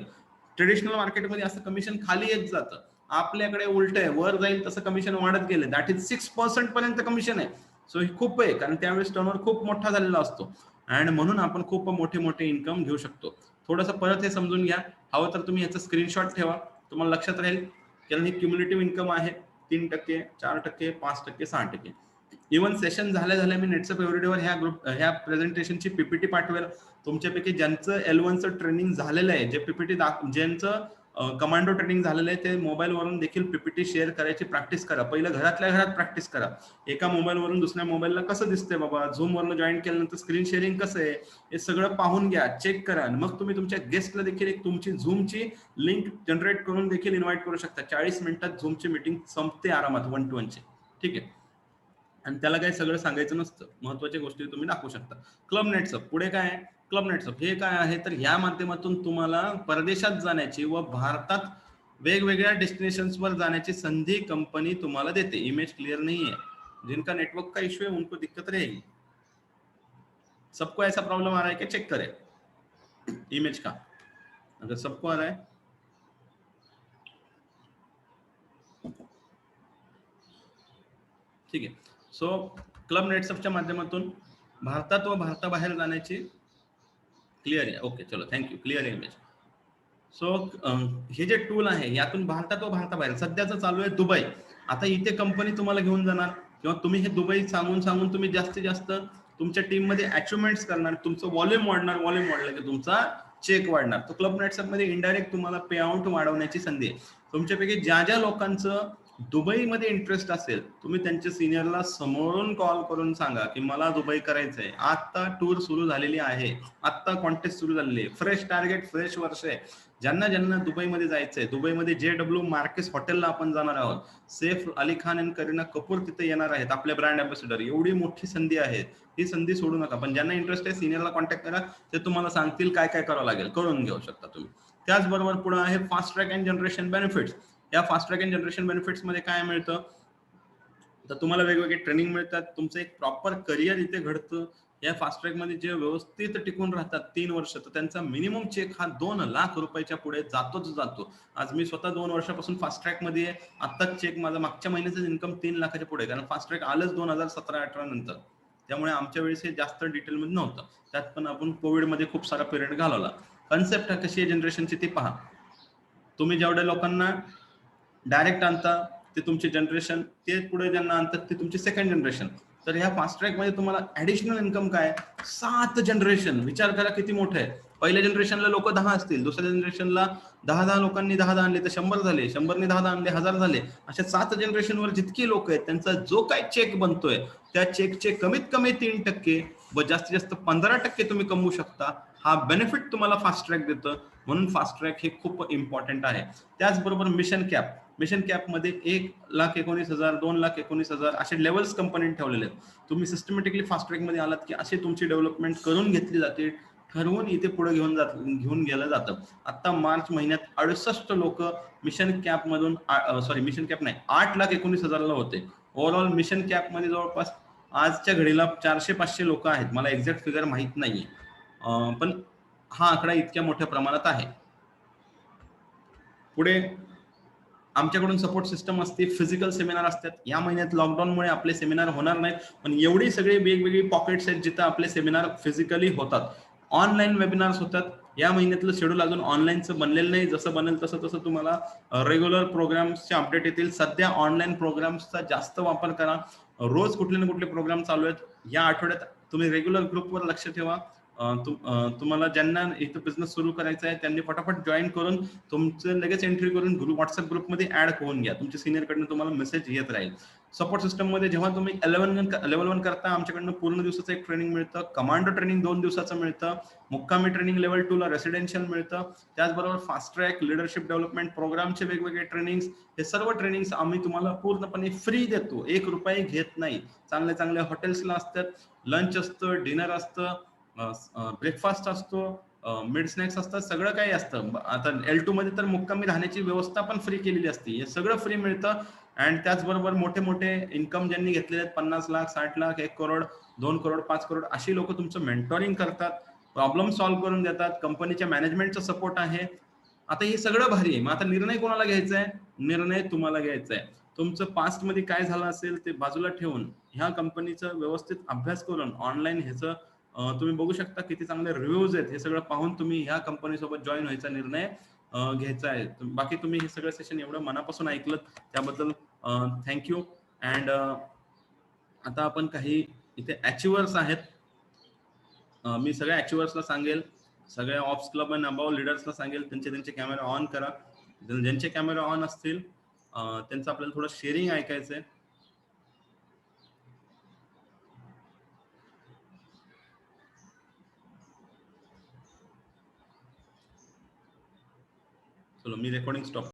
ट्रेडिशनल मार्केटमध्ये असं कमिशन खाली येत जातं. आपल्याकडे उलट आहे, वर जाईल तसं कमिशन वाढत गेलं. दॅट इज 6% पर्यंत कमिशन आहे. सो हे खूप आहे, कारण त्यावेळेस टर्नओव्हर खूप मोठा झालेला असतो आणि म्हणून आपण खूप मोठे मोठे इन्कम घेऊ शकतो. थोडंसं परत हे समजून घ्या. हवं तर तुम्ही याचा स्क्रीनशॉट ठेवा, तुम्हाला लक्षात राहील. कारण ही क्युम्युलेटिव्ह इन्कम आहे. 3%, 4%, 5%, 6%. इव्हन सेशन झाल्या झाल्या मी नेटसअप एव्हरीडेवर ह्या प्रेझेंटेशनची पीपीटी पाठवेल. तुमच्यापैकी ज्यांचं L1चं ट्रेनिंग झालेलं आहे, जे पीपीटी ज्यांचं कमांडो ट्रेनिंग झालेलं आहे, ते मोबाईल वरून देखील पीपीटी शेअर करायची प्रॅक्टिस करा. पहिलं घरातल्या घरात प्रॅक्टिस करा. एका मोबाईल वरून दुसऱ्या मोबाईलला कसं दिसतंय बाबा, झूम वरून जॉईन केल्यानंतर स्क्रीन शेअरिंग कसं आहे, हे सगळं पाहून घ्या, चेक करा. मग तुम्ही तुमच्या गेस्टला देखील एक तुमची झूमची लिंक जनरेट करून देखील इन्व्हाइट करू शकता. 40 मिनिटात झूमची मीटिंग संपते आरामात, 1 to 1ची. ठीक आहे, आणि त्याला काही सगळं सांगायचं नसतं, महत्वाच्या गोष्टी तुम्ही दाखवू शकता. क्लब नेटसअप पुढे काय आहे, क्लब नेटसअप हे काय आहे, तर या माध्यमातून तुम्हाला परदेशात जाण्याची व भारतात वेगवेगळ्या डेस्टिनेशंसवर जाण्याची संधी कंपनी तुम्हाला देते. इमेज क्लियर नहीं है, जिनका नेटवर्क का इश्यू है उनको दिक्कत रहेगी. सबको ऐसा प्रॉब्लम आ रहा है क्या? चेक करें इमेज का. अगर सबको आ रहा है, ठीक आहे. सो क्लब नेटसपच्या माध्यमातून भारतात व भारताबाहेर जाण्याची क्लिअर आहे. ओके, चलो थँक्यू. क्लिअर आहे इमेज. सो हे जे टूल आहे यातून भारतात व भारताबाहेर सध्याचं चालू आहे दुबई. आता इथे कंपनी तुम्हाला घेऊन जाणार किंवा तुम्ही हे दुबई सांगून सांगून तुम्ही जास्तीत जास्त तुमच्या टीम मध्ये अचिव्हमेंट्स करणार, तुमचं व्हॉल्यूम वाढणार, व्हॉल्यूम वाढलं की तुमचा चेक वाढणार. तो क्लब नेटसप मध्ये इनडायरेक्ट तुम्हाला पे आउट वाढवण्याची संधी आहे. तुमच्यापैकी ज्या ज्या लोकांचं दुबईमध्ये इंटरेस्ट असेल, तुम्ही त्यांच्या सिनियरला समोरून कॉल करून सांगा की मला दुबई करायचंय. आता टूर सुरू झालेली आहे, आता कॉन्टेस्ट सुरू झालेली आहे, फ्रेश टार्गेट, फ्रेश वर्ष आहे. ज्यांना ज्यांना दुबईमध्ये जायचंय, दुबईमध्ये JW मार्केस हॉटेलला आपण जाणार आहोत. सैफ अली खान आणि करीना कपूर तिथे येणार आहेत, आपले ब्रँड अँबॅसेडर. एवढी मोठी संधी आहे, ही संधी सोडू नका. पण ज्यांना इंटरेस्ट आहे सिनियरला कॉन्टॅक्ट करा, ते तुम्हाला सांगतील काय काय करावं लागेल, करून घेऊ शकता तुम्ही. त्याचबरोबर पुढे आहे fast track and generation benefits. या fast track and generation benefits मध्ये काय मिळतं, तर तुम्हाला वेगवेगळे ट्रेनिंग मिळतात, तुमचं एक प्रॉपर करिअर इथे घडतं. या फास्ट ट्रॅक मध्ये जे व्यवस्थित टिकून राहतात 3 वर्ष, तर त्यांचा मिनिमम चेक हा 2 लाख रुपयाच्या पुढे जातोच जातो. आज मी स्वतः 2 वर्षापासून फास्ट ट्रॅक मध्ये आहे. आत्ताच चेक माझा मागच्या महिन्याचा इन्कम 3 लाखाच्या पुढे, कारण फास्ट ट्रॅक आलंच 2017-18 नंतर. त्यामुळे आमच्या वेळेस हे जास्त डिटेलमध्ये नव्हतं. त्यात पण आपण कोविडमध्ये खूप सारा पिरियड घालवला. कन्सेप्ट कशी आहे जनरेशनची ती पहा. तुम्ही जेवढ्या लोकांना डायरेक्ट आणता ते तुमचे जनरेशन, ते पुढे ज्यांना आणतात ते तुमची सेकंड जनरेशन. तर ह्या फास्ट ट्रॅक मध्ये तुम्हाला ऍडिशनल इन्कम काय, 7 जनरेशन. विचार करा किती मोठं आहे. पहिल्या जनरेशनला लोक 10 असतील, दुसऱ्या जनरेशनला 10 लोकांनी 10 आणले तर 100 झाले, 100ने 10 आणले 1000 झाले. अशा 7 जनरेशनवर जितकी लोक आहेत त्यांचा जो काय चेक बनतोय त्या चेकचे कमीत कमी 3% व जास्तीत जास्त 15% तुम्ही कमवू शकता. हा बेनिफिट तुम्हाला फास्ट ट्रॅक देतं. म्हणून फास्ट ट्रॅक हे खूप इम्पॉर्टंट आहे. त्याचबरोबर मिशन कॅप मध्ये 1,19,000, 2,19,000 असे लेवल्स कंपनीने ठेवलेले आहेत. तुम्ही सिस्टमॅटिकली फास्ट ट्रॅक मध्ये आलात की अशी तुमची डेव्हलपमेंट करून घेतली जाते, ठरवून इथे पुढे घेऊन गेलं जातं. आता मार्च महिन्यात 68 लोक मिशन कॅप मधून, मिशन कॅप नाही, 8,19,000 होते. ओव्हरऑल मिशन कॅप मध्ये जवळपास आजच्या घडीला 400-500 लोक आहेत. मला एक्झॅक्ट फिगर माहित नाहीये, पण हा आकडा इतक्या मोठ्या प्रमाणात आहे. पुढे आमच्याकडून सपोर्ट सिस्टम असते, फिजिकल सेमिनार असतात. या महिन्यात लॉकडाऊनमुळे आपले सेमिनार होणार नाहीत, पण एवढी सगळी वेगवेगळी पॉकेट्स आहेत जिथं आपले सेमिनार फिजिकली होतात. ऑनलाईन वेबिनार्स होतात. या महिन्यातलं शेड्यूल अजून ऑनलाईनचं बनलेलं नाही. जसं बनेल तसं तसं तुम्हाला रेग्युलर प्रोग्राम्सचे अपडेट येतील. सध्या ऑनलाईन प्रोग्राम्सचा जास्त वापर करा. रोज कुठले ना कुठले प्रोग्राम चालू आहेत. या आठवड्यात तुम्ही रेग्युलर ग्रुपवर लक्ष ठेवा. तुम्हाला ज्यांना इथं बिझनेस सुरू करायचा आहे त्यांनी फटाफट जॉईन करून तुमचं लगेच एंट्री करून व्हॉट्सअप ग्रुपमध्ये ऍड होऊन घ्या. तुमच्या सिनियरकडनं तुम्हाला मेसेज येत राहील. सपोर्ट सिस्टम मध्ये जेव्हा तुम्ही लेवल 1 करता, आमच्याकडनं पूर्ण दिवसाचं एक ट्रेनिंग मिळतं. कमांडो ट्रेनिंग 2 दिवसाचं मिळतं. मुक्कामी ट्रेनिंग लेवल 2 ला रेसिडेन्शियल मिळतं. त्याचबरोबर फास्ट ट्रॅक, लिडरशिप डेव्हलपमेंट प्रोग्रामचे वेगवेगळे ट्रेनिंग्स, हे सर्व ट्रेनिंग्स आम्ही तुम्हाला पूर्णपणे फ्री देतो. 1 रुपये घेत नाही. चांगल्या चांगल्या हॉटेल्सला असतात, लंच असतं, डिनर असतं, ब्रेकफास्ट असतो, मिड स्नॅक्स असतात, सगळं काही असतं. आता L2 मध्ये तर मुक्कामी राहण्याची व्यवस्था पण फ्री केलेली असते. हे सगळं फ्री मिळतं. आणि त्याचबरोबर मोठे मोठे इन्कम ज्यांनी घेतलेले आहेत, 50 लाख, 60 लाख, 1 करोड, 2 करोड, 5 करोड, अशी लोक तुमचं मेंटॉरिंग करतात, प्रॉब्लेम सॉल्व्ह करून देतात. कंपनीच्या मॅनेजमेंटचा सपोर्ट आहे. आता हे सगळं भारी आहे. मग आता निर्णय कोणाला घ्यायचा आहे? निर्णय तुम्हाला घ्यायचा आहे. तुमचं पास्ट मध्ये काय झालं असेल ते बाजूला ठेवून ह्या कंपनीचा व्यवस्थित अभ्यास करून ऑनलाईन ह्याचं तुम्ही बघू शकता किती चांगले रिव्ह्यूज आहेत. हे सगळं पाहून तुम्ही ह्या कंपनी सोबत जॉईन व्हायचा निर्णय घ्यायचा आहे. बाकी तुम्ही हे सगळं सेशन एवढं मनापासून ऐकलं त्याबद्दल थँक्यू. अँड आता आपण काही इथे अचिव्हर्स आहेत. मी सगळ्या अचिव्हर्सला सांगेल, सगळ्या ऑप्स क्लब आणि अबाव लीडर्सला सांगेल, त्यांचे कॅमेरा ऑन करा. ज्यांचे कॅमेरा ऑन असतील त्यांचं आपल्याला थोडं शेअरिंग ऐकायचंय. चलो मी रेकॉर्डिंग स्टॉप